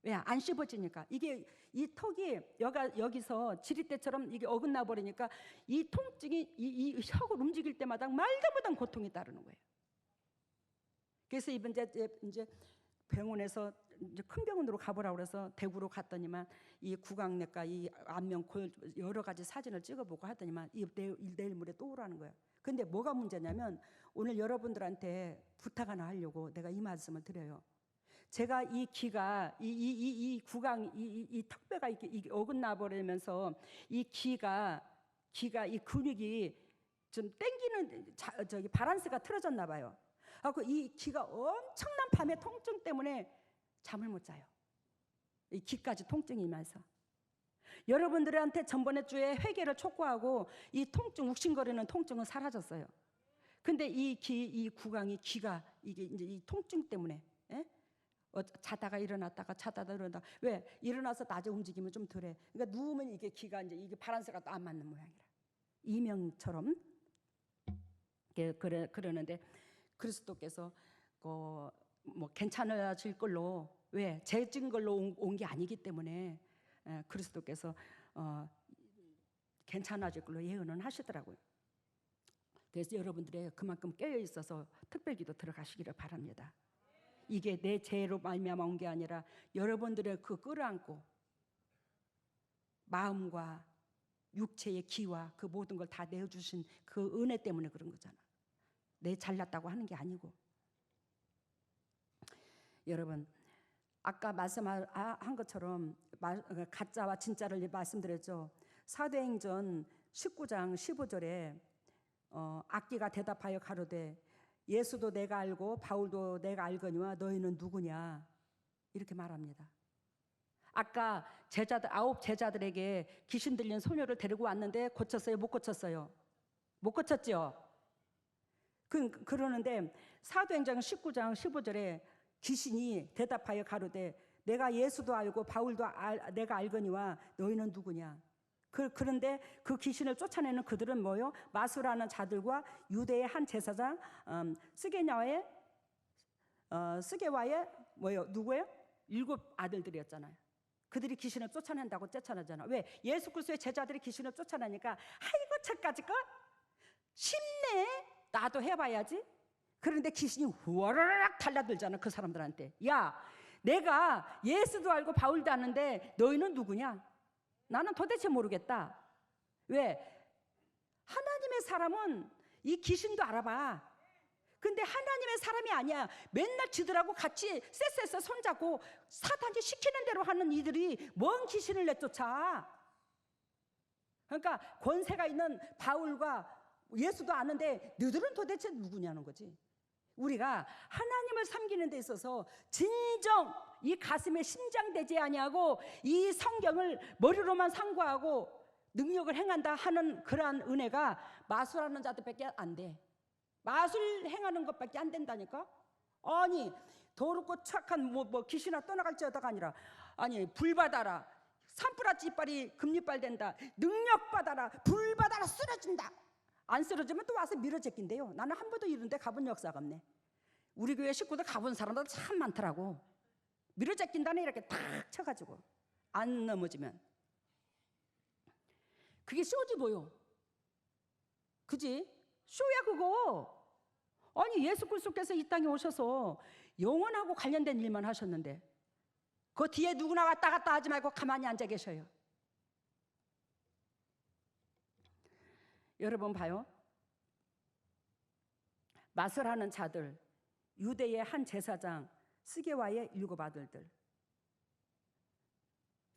왜? 안 씹어지니까. 이게 이 턱이 여기서 지릿대처럼 이게 어긋나 버리니까 이 통증이 이 혀를 움직일 때마다 말도 못한 고통이 따르는 거예요. 그래서 이제 병원에서 이제 큰 병원으로 가보라고 그래서 대구로 갔더니만 이 구강내과 이 안면 여러 가지 사진을 찍어보고 하더니만 이 내일 모레 또 오라는 거예요. 근데 뭐가 문제냐면 오늘 여러분들한테 부탁 하나 하려고 내가 이 말씀을 드려요. 제가 이 기가 이 구강 이 턱뼈가 이게 어긋나 버리면서 이 기가 이 근육이 좀 땡기는 저기 바란스가 틀어졌나 봐요. 그래서 이 기가 엄청난 밤의 통증 때문에 잠을 못 자요. 이 기까지 통증이 임해서. 여러분들한테 전번에 주에 회개를 촉구하고 이 통증 욱신거리는 통증은 사라졌어요. 근데 이 구강이 귀가 이게 이제 이 통증 때문에 자다가 일어났다가 자다가 일어났다가 왜 일어나서 낮에 움직이면 좀 덜해. 그러니까 누우면 이게 귀가 이제 이게 바란새가 또 안 맞는 모양이라. 이명처럼 그러는데 그리스도께서 뭐 괜찮아질 걸로 왜 재진 걸로 온 게 아니기 때문에 그리스도께서 괜찮아질 걸로 예언은 하시더라고요. 그래서 여러분들의 그만큼 깨어 있어서 특별기도 들어가시기를 바랍니다. 이게 내 죄로 말미암아 온 게 아니라 여러분들의 그 끌어안고 마음과 육체의 기와 그 모든 걸 다 내어주신 그 은혜 때문에 그런 거잖아. 내 잘났다고 하는 게 아니고. 여러분 아까 말씀한 것처럼 가짜와 진짜를 말씀드렸죠. 사도행전 19장 15절에 악기가 대답하여 가로되 예수도 내가 알고 바울도 내가 알거니와 너희는 누구냐 이렇게 말합니다. 아까 제자들 9 제자들에게 귀신 들린 소녀를 데리고 왔는데 고쳤어요? 못 고쳤어요? 못 고쳤죠? 그러는데 사도행전 19장 15절에 귀신이 대답하여 가로되 내가 예수도 알고 바울도 내가 알거니와 너희는 누구냐? 그런데 그 귀신을 쫓아내는 그들은 뭐요? 마수라는 자들과 유대의 한 제사장 스게와의 뭐요? 누구예요? 7 아들들이었잖아요. 그들이 귀신을 쫓아낸다고 쫓아내잖아. 왜? 예수 그리스도의 제자들이 귀신을 쫓아내니까 아이고 저까지 거 쉽네. 나도 해봐야지. 그런데 귀신이 후라락 달라들잖아 그 사람들한테. 야, 내가 예수도 알고 바울도 아는데 너희는 누구냐? 나는 도대체 모르겠다. 왜? 하나님의 사람은 이 귀신도 알아봐. 근데 하나님의 사람이 아니야. 맨날 지들하고 같이 쎄쎄쎄 손잡고 사탄이 시키는 대로 하는 이들이 뭔 귀신을 내쫓아. 그러니까 권세가 있는 바울과 예수도 아는데 너희들은 도대체 누구냐는 거지. 우리가 하나님을 섬기는 데 있어서 진정 이 가슴에 심장되지 아니하고 이 성경을 머리로만 상고하고 능력을 행한다 하는 그러한 은혜가 마술하는 자들밖에 안 돼. 마술 행하는 것밖에 안 된다니까. 아니 더럽고 착한 뭐 귀신아 떠나갈지어다가 아니라 아니 불 받아라 산뿌라치 이빨이 금리빨 된다. 능력 받아라 불 받아라 쓰러진다. 안 쓰러지면 또 와서 밀어제낀대요. 나는 한 번도 이런 데 가본 역사가 없네. 우리 교회 식구들 가본 사람들 참 많더라고. 밀어제낀다네 이렇게 탁 쳐가지고 안 넘어지면. 그게 쇼지 뭐요. 그지? 쇼야 그거. 아니 예수 그리스도께서 이 땅에 오셔서 영혼하고 관련된 일만 하셨는데 그 뒤에 누구나 왔다 갔다 하지 말고 가만히 앉아 계셔요. 여러분 봐요. 마술하는 자들, 유대의 한 제사장 스게와의 7 아들들.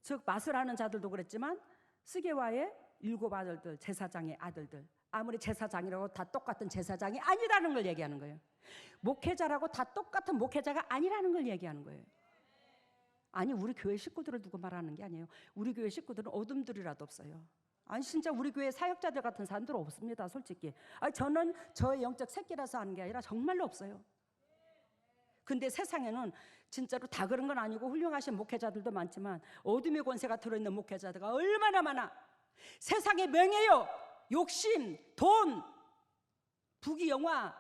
즉 마술하는 자들도 그랬지만 스게와의 7 아들들, 제사장의 아들들. 아무리 제사장이라고 다 똑같은 제사장이 아니라는 걸 얘기하는 거예요. 목회자라고 다 똑같은 목회자가 아니라는 걸 얘기하는 거예요. 아니 우리 교회 식구들을 두고 말하는 게 아니에요. 우리 교회 식구들은 어둠들이라도 없어요. 아니 진짜 우리 교회 사역자들 같은 사람들 없습니다. 솔직히. 아니 저는 저의 영적 새끼라서 하는 게 아니라 정말로 없어요. 근데 세상에는 진짜로 다 그런 건 아니고 훌륭하신 목회자들도 많지만 어둠의 권세가 들어있는 목회자들가 얼마나 많아. 세상의 명예요, 욕심, 돈, 부귀영화,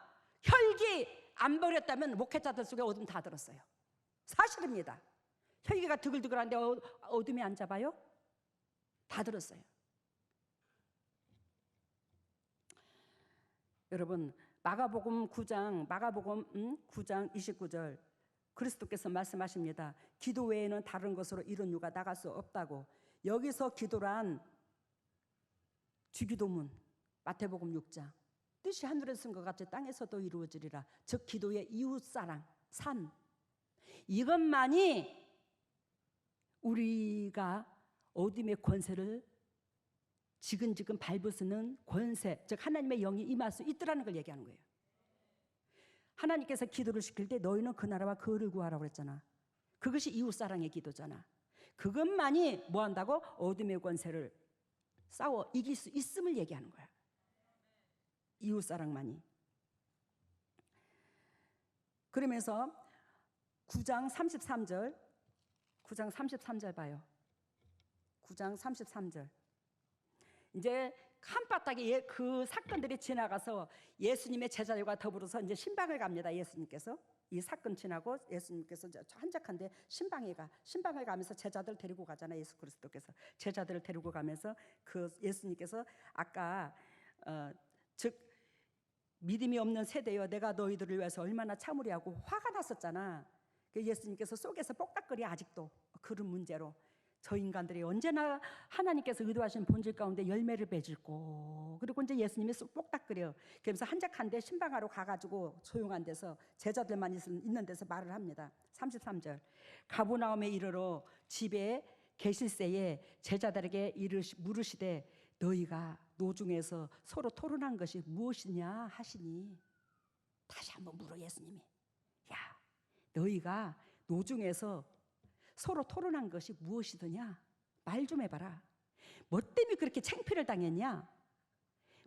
혈기 안 버렸다면 목회자들 속에 어둠 다 들었어요. 사실입니다. 혈기가 드글드글한데 어둠이 안 잡아요? 다 들었어요. 여러분 마가복음 9장 29절 그리스도께서 말씀하십니다. 기도 외에는 다른 것으로 이룬 유가 나갈 수 없다고. 여기서 기도란 주기도문 마태복음 6장 뜻이 하늘에서 쓴 것 같이 땅에서도 이루어지리라. 즉 기도의 이웃사랑 삶 이것만이 우리가 어둠의 권세를 지근지근 밟으시는 권세, 즉 하나님의 영이 임할 수 있더라는 걸 얘기하는 거예요. 하나님께서 기도를 시킬 때 너희는 그 나라와 그 의를 구하라고 그랬잖아. 그것이 이웃사랑의 기도잖아. 그것만이 뭐 한다고? 어둠의 권세를 싸워 이길 수 있음을 얘기하는 거야. 이웃사랑만이. 그러면서 9장 33절 봐요. 9장 33절. 이제 한바탕에 그 사건들이 지나가서 예수님의 제자들과 더불어서 이제 신방을 갑니다. 예수님께서 이 사건 지나고 예수님께서 한적한데 신방을 가면서 제자들 데리고 가잖아요. 예수 그리스도께서 제자들을 데리고 가면서 그 예수님께서 아까 즉 믿음이 없는 세대여 내가 너희들을 위해서 얼마나 참으리 하고 화가 났었잖아. 그 예수님께서 속에서 뽁닥거려 아직도 그런 문제로 저 인간들이 언제나 하나님께서 의도하신 본질 가운데 열매를 맺을고, 그리고 이제 예수님이 뽁닥거려. 그러면서 한적한데 신방하러 가가지고 조용한 데서 제자들만 있는 데서 말을 합니다. 33절. 가버나움에 이르러 집에 계실새에 제자들에게 물으시되 너희가 노중에서 서로 토론한 것이 무엇이냐 하시니. 다시 한번 물어 예수님이. 야, 너희가 노중에서 서로 토론한 것이 무엇이더냐? 말 좀 해봐라. 뭐 때문에 그렇게 창피를 당했냐?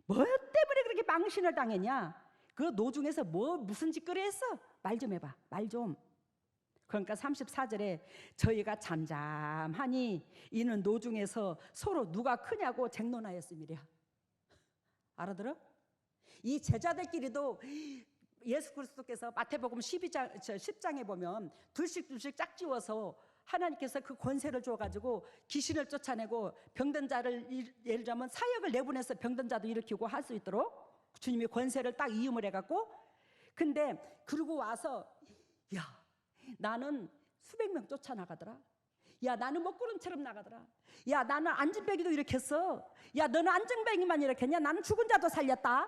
뭐 때문에 그렇게 망신을 당했냐? 그 노중에서 무슨 짓거리 했어? 말 좀 해봐. 말 좀. 그러니까 34절에 저희가 잠잠하니 이는 노중에서 서로 누가 크냐고 쟁론하였음이랴. 알아들어? 이 제자들끼리도 예수 그리스도께서 마태복음 10장에 보면 둘씩 짝지워서 하나님께서 그 권세를 줘가지고 귀신을 쫓아내고 병든 자를 예를 들자면 사역을 내보내서 병든 자도 일으키고 할 수 있도록 주님이 권세를 딱 이음을 해갖고, 근데 그러고 와서 야 나는 수백 명 쫓아나가더라. 야 나는 먹구름처럼 나가더라. 야 나는 안진뱅이도 일으켰어. 야 너는 안진뱅이만 일으켰냐? 나는 죽은 자도 살렸다.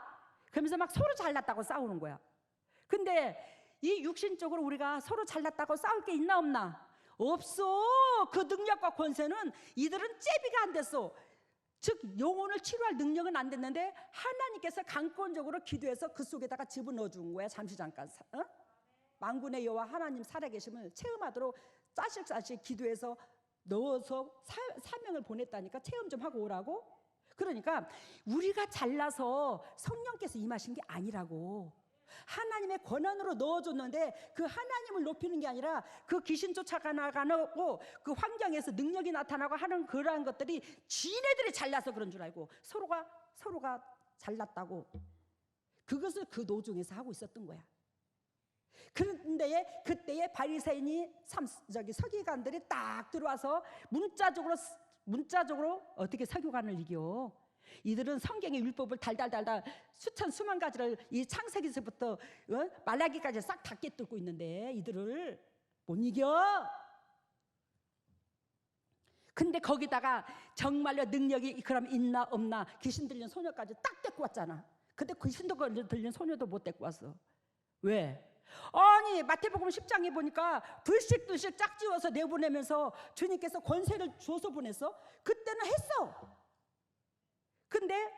그러면서 막 서로 잘났다고 싸우는 거야. 근데 이 육신적으로 우리가 서로 잘났다고 싸울 게 있나 없나? 없어. 그 능력과 권세는 이들은 제비가 안 됐어. 즉 영혼을 치료할 능력은 안 됐는데 하나님께서 강권적으로 기도해서 그 속에다가 집어넣어 준 거야. 잠시 잠깐 만군의 여호와 하나님 살아계심을 체험하도록 짜식짜식 기도해서 넣어서 사명을 보냈다니까. 체험 좀 하고 오라고. 그러니까 우리가 잘나서 성령께서 임하신 게 아니라고. 하나님의 권한으로 넣어줬는데 그 하나님을 높이는 게 아니라 그 귀신 쫓아가고 그 환경에서 능력이 나타나고 하는 그러한 것들이 지네들이 잘나서 그런 줄 알고 서로가 잘났다고 그것을 그 노중에서 하고 있었던 거야. 그런데 그때에 바리새인이 서기관들이 딱 들어와서 문자적으로 어떻게 서기관을 이겨? 이들은 성경의 율법을 달달달달 수만 가지를 이 창세기서부터 말라기까지 싹 다 깨뚫고 있는데 이들을 못 이겨. 근데 거기다가 정말로 능력이 그럼 있나 없나 귀신 들린 소녀까지 딱 데리고 왔잖아. 근데 귀신 들린 소녀도 못 데리고 왔어. 왜? 아니 마태복음 10장에 보니까 둘씩 짝지워서 내보내면서 주님께서 권세를 줘서 보냈어. 그때는 했어. 근데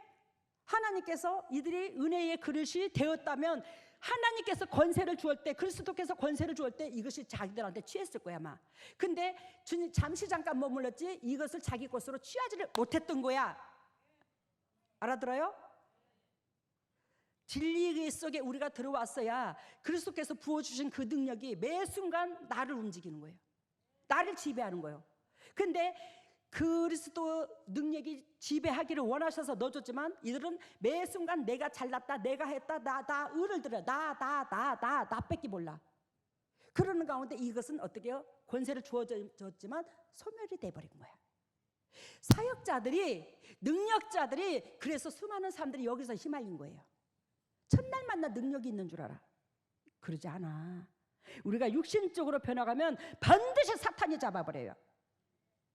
하나님께서 이들이 은혜의 그릇이 되었다면 하나님께서 권세를 주을 때, 그리스도께서 권세를 주을 때 이것이 자기들한테 취했을 거야 아마. 근데 주님 잠시 잠깐 머물렀지 이것을 자기 것으로 취하지를 못했던 거야. 알아들어요? 진리 속에 우리가 들어왔어야 그리스도께서 부어주신 그 능력이 매 순간 나를 움직이는 거예요. 나를 지배하는 거예요. 근데 그리스도 능력이 지배하기를 원하셔서 넣어줬지만 이들은 매 순간 내가 잘났다, 내가 했다, 나 의를 들어, 나 뺏기 몰라. 그러는 가운데 이것은 어떻게 해요? 권세를 주어졌지만 소멸이 돼버린 거야. 사역자들이, 능력자들이, 그래서 수많은 사람들이 여기서 휘말린 거예요. 첫날 만나 능력이 있는 줄 알아. 그러지 않아. 우리가 육신적으로 변화가면 반드시 사탄이 잡아버려요.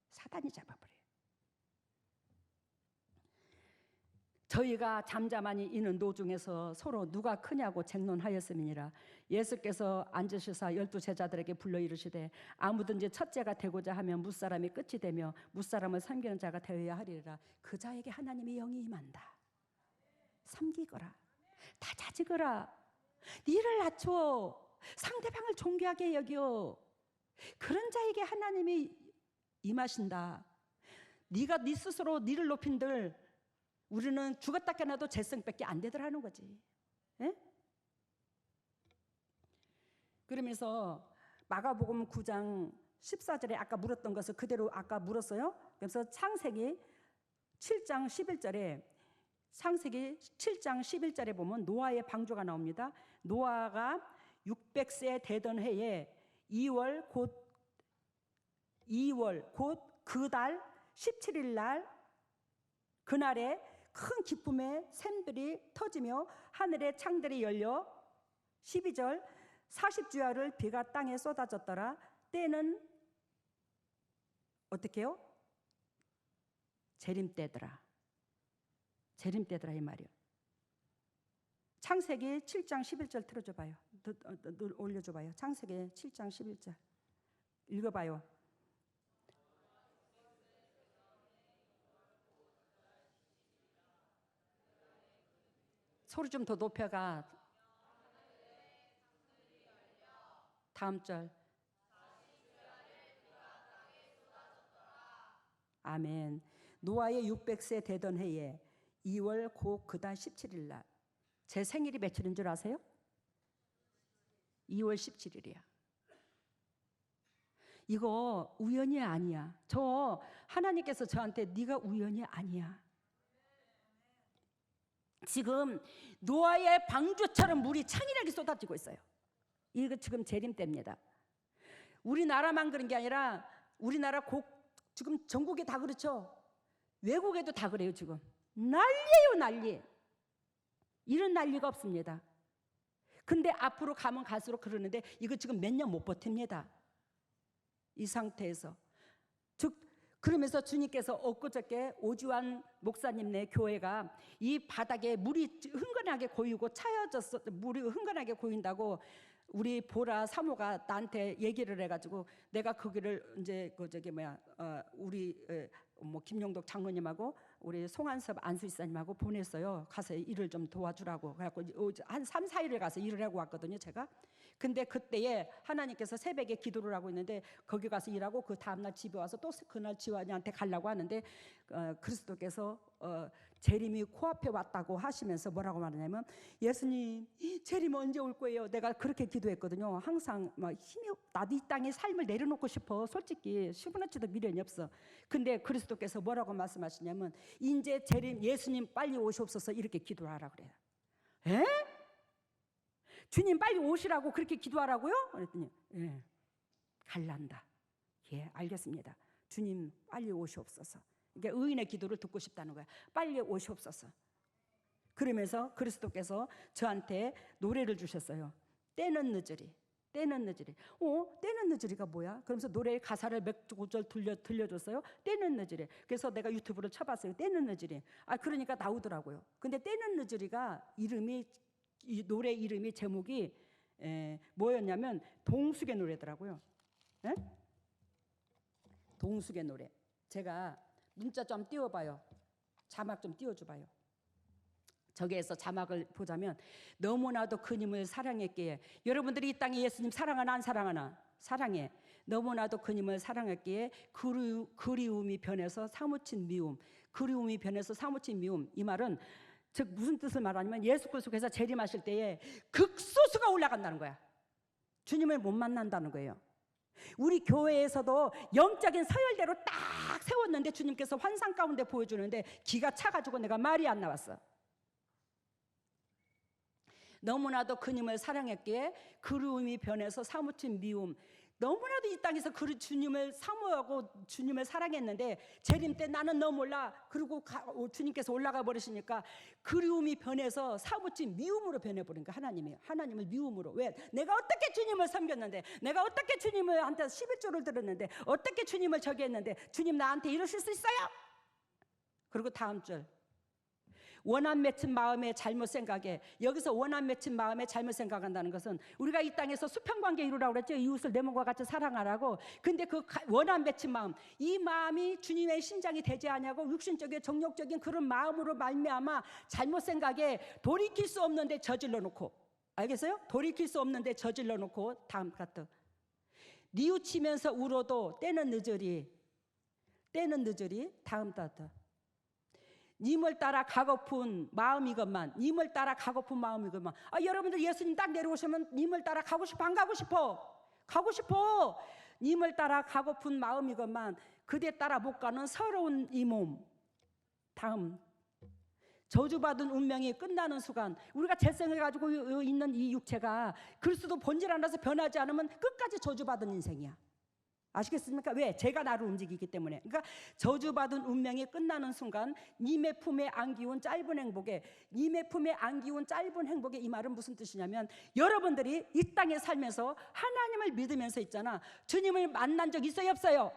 사탄이 잡아버려요. 저희가 잠잠하니 이는 노중에서 서로 누가 크냐고 쟁론하였음이니라. 예수께서 앉으시사 12 제자들에게 불러 이르시되 아무든지 첫째가 되고자 하면 무사람이 끝이 되며 무사람을 섬기는 자가 되어야 하리라. 그 자에게 하나님의 영이 임한다. 섬기거라. 다자지거라. 니를 낮춰. 상대방을 존귀하게 여겨. 그런 자에게 하나님이 임하신다. 네가 네 스스로 니를 높인들 우리는 죽었다 깨어나도 재성밖에 안 되더라는 거지. 에? 그러면서 마가복음 9장 14절에 아까 물었던 것을 그대로 아까 물었어요. 그래서 창세기 7장 11절에 보면 노아의 방주가 나옵니다. 노아가 600세 되던 해에 2월 곧 그 달 17일 날 그날에 큰 기쁨의 샘들이 터지며 하늘의 창들이 열려 12절 40주야를 비가 땅에 쏟아졌더라. 때는 어떻게 해요? 재림때더라 이 말이요. 창세기 7장 11절 틀어줘 봐요. 올려줘 봐요. 창세기 7장 11절 읽어봐요. 소리 좀 더 높여가. 다음 절. 아멘. 노아의 600세 되던 해에 2월 곧 그달 17일 날. 제 생일이 며칠인 줄 아세요? 2월 17일이야. 이거 우연이 아니야. 저 하나님께서 저한테 네가 우연이 아니야. 지금 노아의 방주처럼 물이 창이라게 쏟아지고 있어요. 이거 지금 재림 때입니다. 우리나라만 그런 게 아니라 우리나라 지금 전국에 다 그렇죠. 외국에도 다 그래요. 지금 난리예요, 난리. 이런 난리가 없습니다. 근데 앞으로 가면 갈수록 그러는데 이거 지금 몇 년 못 버팁니다. 이 상태에서. 그러면서 주님께서 엊그저께 오주환 목사님네 교회가 이 바닥에 물이 흥건하게 고이고 차여졌어. 물이 흥건하게 고인다고 우리 보라 사모가 나한테 얘기를 해가지고 내가 거기를 이제 우리 김용덕 장로님하고 우리 송한섭 안수이사님하고 보냈어요. 가서 일을 좀 도와주라고. 그래갖고 한 3, 4일을 가서 일을 하고 왔거든요, 제가. 근데 그때에 하나님께서 새벽에 기도를 하고 있는데 거기 가서 일하고 그 다음날 집에 와서 또 그날 지환이한테 가려고 하는데 그리스도께서 재림이 코앞에 왔다고 하시면서 뭐라고 말하냐면 예수님 재림 언제 올 거예요? 내가 그렇게 기도했거든요. 항상 막 힘이 나도 이 땅에 삶을 내려놓고 싶어. 솔직히 10원어치도 미련이 없어. 근데 그리스도께서 뭐라고 말씀하시냐면 이제 재림 예수님 빨리 오시옵소서 이렇게 기도를 하라 그래요. 에? 주님 빨리 오시라고 그렇게 기도하라고요? 그랬더니 예, 갈란다. 예, 알겠습니다. 주님 빨리 오시옵소서. 그러니까 의인의 기도를 듣고 싶다는 거야. 빨리 오시옵소서. 그러면서 그리스도께서 저한테 노래를 주셨어요. 때는 늦으리. 때는 늦으리. 때는 늦으리가 뭐야? 그러면서 노래의 가사를 몇 구절 들려줬어요. 때는 늦으리. 그래서 내가 유튜브를 쳐봤어요. 때는 늦으리. 그러니까 나오더라고요. 근데 때는 늦으리가 이 노래 이름이 제목이 뭐였냐면 동숙의 노래더라고요. 에? 동숙의 노래. 제가 문자 좀 띄워봐요. 자막 좀 띄워줘봐요. 저기에서 자막을 보자면 너무나도 그님을 사랑했기에 여러분들이 이 땅에 예수님 사랑하나 안 사랑하나? 사랑해. 너무나도 그님을 사랑했기에 그리움이 변해서 사무친 미움. 그리움이 변해서 사무친 미움. 이 말은 즉 무슨 뜻을 말하냐면 예수 그리스도께서 재림하실 때에 극소수가 올라간다는 거야. 주님을 못 만난다는 거예요. 우리 교회에서도 영적인 서열대로 딱 세웠는데 주님께서 환상 가운데 보여주는데 기가 차가지고 내가 말이 안 나왔어. 너무나도 그님을 사랑했기에 그리움이 변해서 사무친 미움. 너무나도 이 땅에서 주님을 사모하고 주님을 사랑했는데 재림 때 나는 너 몰라. 그리고 주님께서 올라가 버리시니까 그리움이 변해서 사무친 미움으로 변해버린 거야. 하나님을 미움으로. 왜? 내가 어떻게 주님을 섬겼는데, 내가 어떻게 주님한테 11조를 들었는데, 어떻게 주님을 저기 했는데 주님 나한테 이러실 수 있어요? 그리고 다음 줄 원한 맺힌 마음에 잘못 생각해. 여기서 원한 맺힌 마음에 잘못 생각한다는 것은 우리가 이 땅에서 수평관계 이루라고 그랬죠. 이웃을 내 몸과 같이 사랑하라고. 근데 그 원한 맺힌 마음, 이 마음이 주님의 심장이 되지 않냐고 육신적인 정욕적인 그런 마음으로 말미암아 잘못 생각에 돌이킬 수 없는데 저질러 놓고. 알겠어요? 돌이킬 수 없는데 저질러 놓고. 다음 카트. 뉘우치면서 울어도 때는 늦으리. 때는 늦으리. 다음 카트. 님을 따라 가고픈 마음이건만, 님을 따라 가고픈 마음이건만. 여러분들 예수님 딱 내려오시면 님을 따라 가고 싶어, 안 가고 싶어? 가고 싶어. 님을 따라 가고픈 마음이건만 그대 따라 못 가는 서러운 이 몸. 다음, 저주받은 운명이 끝나는 순간, 우리가 재생해가지고 있는 이 육체가 그리스도 본질 안에서 변하지 않으면 끝까지 저주받은 인생이야. 아시겠습니까? 왜? 죄가 나를 움직이기 때문에. 그러니까 저주받은 운명이 끝나는 순간 님의 품에 안기운 짧은 행복에, 님의 품에 안기운 짧은 행복에, 이 말은 무슨 뜻이냐면, 여러분들이 이 땅에 살면서 하나님을 믿으면서 있잖아. 주님을 만난 적 있어요, 없어요?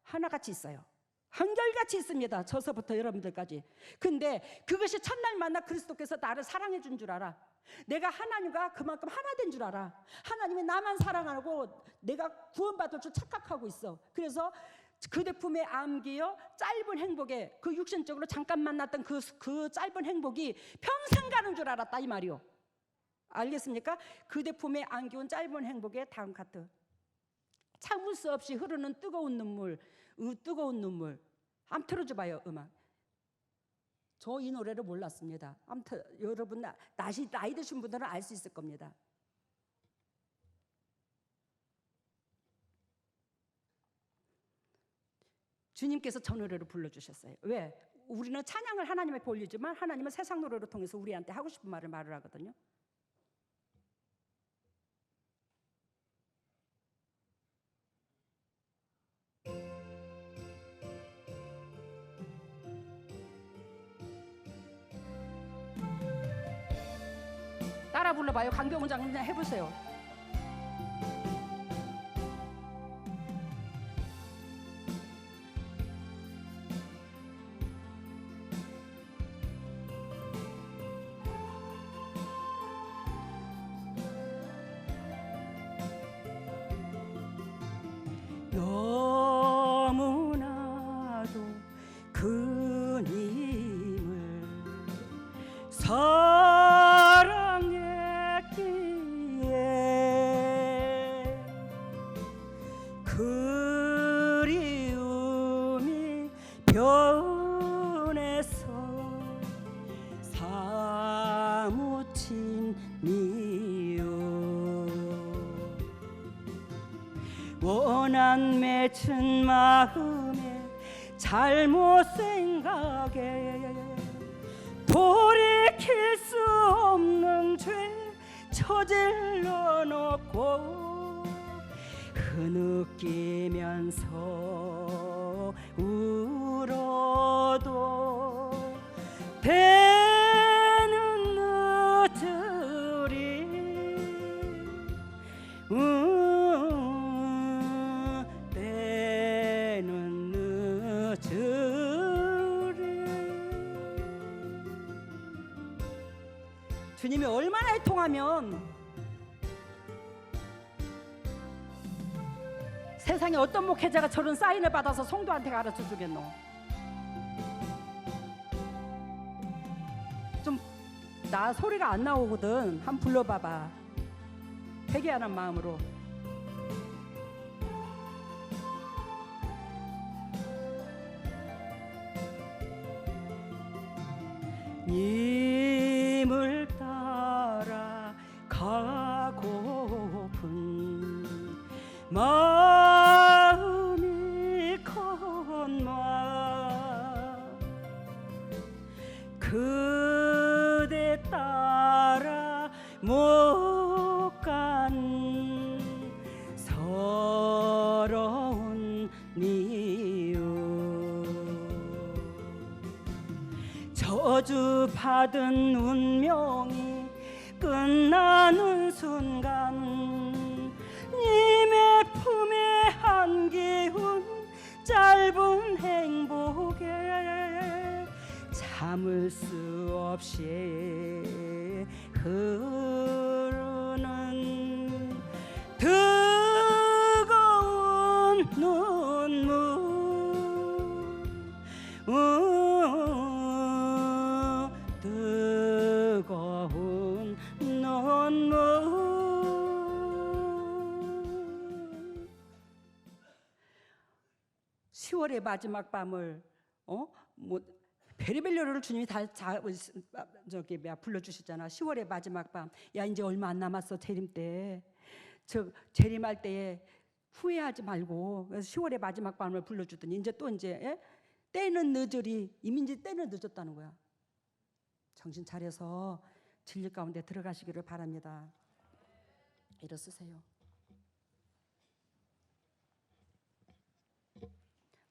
하나같이 있어요. 한결같이 있습니다. 저서부터 여러분들까지. 근데 그것이 첫날 만나 그리스도께서 나를 사랑해 준 줄 알아. 내가 하나님과 그만큼 하나 된 줄 알아. 하나님이 나만 사랑하고 내가 구원받을 줄 착각하고 있어. 그래서 그대 품에 안기어 짧은 행복에, 그 육신적으로 잠깐 만났던 그 짧은 행복이 평생 가는 줄 알았다, 이 말이요. 알겠습니까? 그대 품에 안기운 짧은 행복에, 다음 카트. 참을 수 없이 흐르는 뜨거운 눈물. 뜨거운 눈물. 한번 틀어줘봐요, 음악. 저 이 노래를 몰랐습니다. 아무튼 여러분 나이 드신 분들은 알 수 있을 겁니다. 주님께서 저 노래를 불러주셨어요. 왜? 우리는 찬양을 하나님 앞에 올리지만 하나님은 세상 노래로 통해서 우리한테 하고 싶은 말을 하거든요. 따라 불러봐요. 강병훈 장님 해보세요. 너무나도 그님을 사랑했기에 그리움이 변해서 사무친 미요. 원한 맺힌 마음에 잘못 생각에 돌이킬 수 없는 죄 저질러 놓고 흐느끼면서 울어도 때는 늦으리. 때는 늦으리. 주님이 얼마나 애통하면 세상에 어떤 목회자가 저런 사인을 받아서 성도한테 가르쳐 주겠노? 좀 나 소리가 안 나오거든. 한번 불러봐봐. 회개하는 마음으로. 님을 따라 가고픈 마음이 건마 그대 따라 못 간 서러운 미요. 저주 받은 운명이 끝나는 순간 님의 품에 안기운 짧은 행복에 참을 수 없이 흐르는 뜨거운 눈물. 뜨거운 눈물. 10월의 마지막 밤을 별의별 요리를 주님이 불러주셨잖아. 10월의 마지막 밤. 야, 이제 얼마 안 남았어. 재림 때. 재림할 때에 후회하지 말고. 그래서 10월의 마지막 밤을 불러주더니 이제 또 이제 때는 늦으리. 이미 이제 때는 늦었다는 거야. 정신 차려서 진리 가운데 들어가시기를 바랍니다. 일어서세요.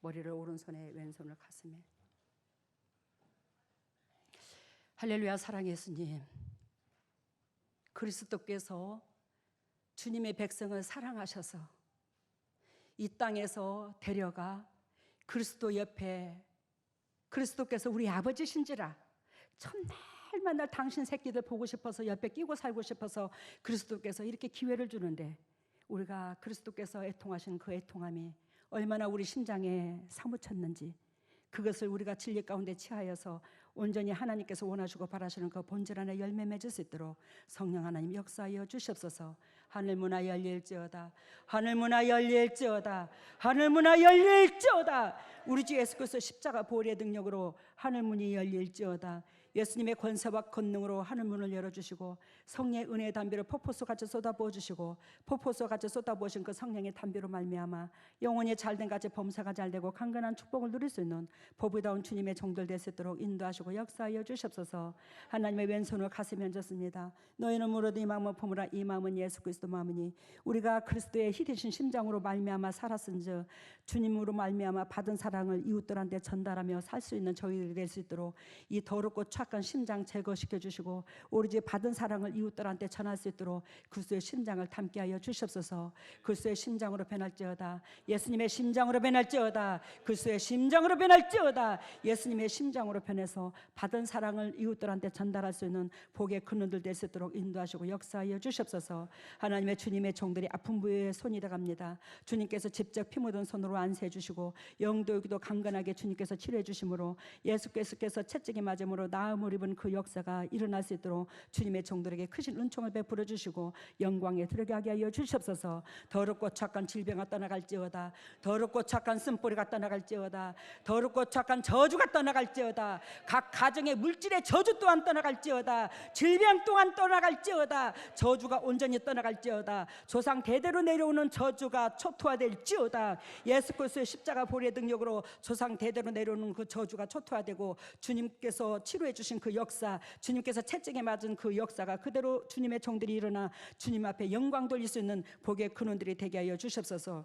머리를 오른손에 왼손을 가슴에. 할렐루야. 사랑의 예수님, 그리스도께서 주님의 백성을 사랑하셔서 이 땅에서 데려가 그리스도 옆에, 그리스도께서 우리 아버지신지라 첫날만날 당신 새끼들 보고 싶어서 옆에 끼고 살고 싶어서 그리스도께서 이렇게 기회를 주는데, 우리가 그리스도께서 애통하신 그 애통함이 얼마나 우리 심장에 사무쳤는지, 그것을 우리가 진리 가운데 취하여서 온전히 하나님께서 원하시고 바라시는 그 본질 안에 열매 맺을 수 있도록 성령 하나님 역사하여 주시옵소서. 하늘문화 열릴지어다. 하늘문화 열릴지어다. 하늘문화 열릴지어다. 우리 주 예수 그리스도 십자가 보혈의 능력으로 하늘문이 열릴지어다. 예수님의 권세와 권능으로 하늘문을 열어주시고 성령의 은혜의 담비를 폭포수같이 쏟아부어 주시고 폭포수같이 쏟아부으신 그 성령의 담비로 말미암아 영혼이 잘된 같이 범사가 잘되고 강건한 축복을 누릴 수 있는 보배다운 주님의 종들 될 수 있도록 인도하시고 역사하여 주시옵소서. 하나님의 왼손을 가슴에 얹었습니다. 너희는 무릇 이 마음을 품으라. 이 마음은 예수 그리스도 마음이니 우리가 그리스도의 희 되신 심장으로 말미암아 살았은즉 주님으로 말미암아 받은 사랑을 이웃들한테 전달하며 살 수 있는 저희들이 될 수 있도록 이 더럽고 착한 심장 제거시켜 주시고 오로지 받은 사랑을 이웃들한테 전할 수 있도록 그리스도의 심장을 담게 하여 주시옵소서. 그리스도의 심장으로 변할지어다. 예수님의 심장으로 변할지어다. 그리스도의 심장으로 변할지어다. 예수님의 심장으로 변해서 받은 사랑을 이웃들한테 전달할 수 있는 복의 근원들 될 수 있도록 인도하시고 역사하여 주시옵소서. 하나님의 주님의 종들이 아픈 부위에 손이 들어갑니다. 주님께서 직접 피 묻은 손으로 안수해 주시고 영도 여기도 강건하게 주님께서 치료해 주심으로 예수께서 채찍이 맞음으로 나음을 입은 그 역사가 일어날 수 있도록 주님의 종들에게 크신 은총을 베풀어 주시고 영광에 들어가게 하여 주시옵소서. 더럽고 착한 질병가 떠나갈지어다. 더럽고 착한 쓴뿌리가 떠나갈지어다. 더럽고 착한 저주가 떠나갈지어다. 각 가정의 물질의 저주 또한 떠나갈지어다. 질병 또한 떠나갈지어다. 저주가 온전히 떠나갈지어다. 조상 대대로 내려오는 저주가 초토화될지어다. 예수 그리스도의 십자가 보혈의 능력으로 조상 대대로 내려오는 그 저주가 초토화되고 주님께서 치료해 주신 그 역사, 주님께서 채찍에 맞은 그 역사가 그대로 주님의 종들이 일어나 주님 앞에 영광 돌릴 수 있는 복의 근원들이 되게 하여 주시옵소서.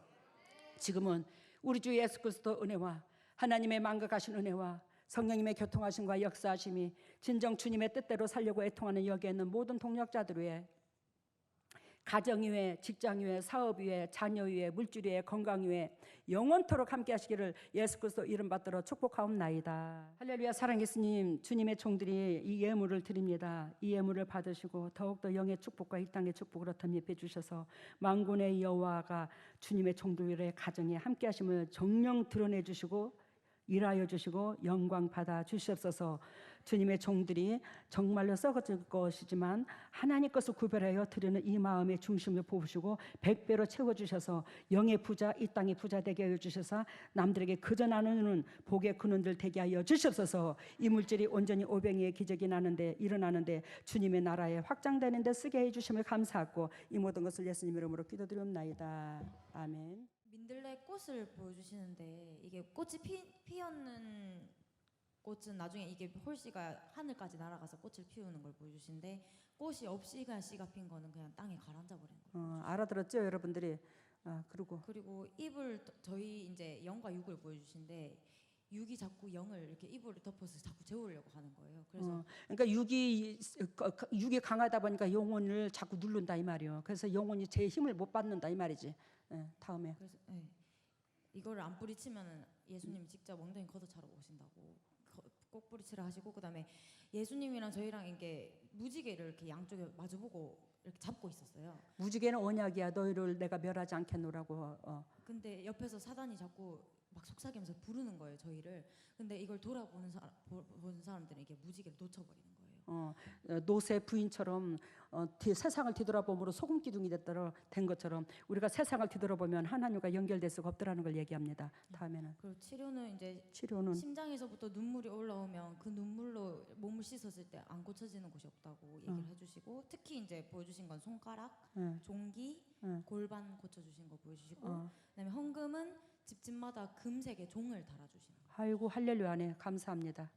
지금은 우리 주 예수 그리스도 은혜와 하나님의 만극하신 은혜와 성령님의 교통하심과 역사하심이 진정 주님의 뜻대로 살려고 애통하는 여기에 있는 모든 동력자들 위해, 가정 위에, 직장 위에, 사업 위에, 자녀 위에, 물질 위에, 건강 위에 영원토록 함께 하시기를 예수 그리스도 이름 받들어 축복하옵나이다. 할렐루야. 사랑의 예수님, 주님의 종들이 이 예물을 드립니다. 이 예물을 받으시고 더욱더 영의 축복과 이 땅의 축복으로 덧입혀 주셔서 만군의 여호와가 주님의 종들의 가정에 함께 하심을 정령 드러내 주시고 일하여 주시고 영광 받아 주시옵소서. 주님의 종들이 정말로 썩어질 것이지만 하나님 것을 구별하여 드리는 이 마음의 중심을 보시고 100배로 채워주셔서 영의 부자, 이 땅의 부자 되게 하여 주셔서 남들에게 그저 나누는 복의 근원들 되게 하여 주시옵소서. 이 물질이 온전히 오병이의 기적이 일어나는데 주님의 나라에 확장되는 데 쓰게 해주심을 감사하고 이 모든 것을 예수님 이름으로 기도드리옵나이다. 아멘. 민들레 꽃을 보여주시는데 이게 꽃이 피었는 꽃은 나중에 이게 홀씨가 하늘까지 날아가서 꽃을 피우는 걸 보여주시는데 꽃이 없이 그냥 씨가 핀 거는 그냥 땅에 가라앉아 버린 거예요. 알아들었죠, 여러분들이? 그리고 입을 저희 이제 0과 6을 보여주시는데 6이 자꾸 0을 이렇게 입으로 덮어서 자꾸 재우려고 하는 거예요. 그래서 그러니까 6이 강하다 보니까 영혼을 자꾸 누른다 이 말이에요. 그래서 영혼이 제 힘을 못 받는다 이 말이지. 다음에. 그래서 이거를 안 뿌리치면은 예수님이 직접 엉덩이 걷어차러 오신다고 꼭 뿌리치라 하시고, 그다음에 예수님이랑 저희랑 이게 무지개를 이렇게 양쪽에 마주보고 이렇게 잡고 있었어요. 무지개는 언약이야. 너희를 내가 멸하지 않겠노라고. 근데 옆에서 사단이 자꾸 막 속삭이면서 부르는 거예요, 저희를. 근데 이걸 돌아보는 보는 사람들은 이게 무지개를 놓쳐버리는 거예요. 노새 부인처럼 세상을 뒤돌아봄으로 소금 기둥이 된 것처럼 우리가 세상을 뒤돌아보면 하나님과 연결될 수가 없더라는 걸 얘기합니다. 다음에는 그리고 치료는 이제 치료는 심장에서부터 눈물이 올라오면 그 눈물로 몸을 씻었을 때 안 고쳐지는 곳이 없다고 얘기를 해주시고, 특히 이제 보여주신 건 손가락, 종기, 골반 고쳐주신 거 보여주시고, 그다음에 헌금은 집집마다 금색의 종을 달아주시는 거. 아이고 할렐루야네 감사합니다.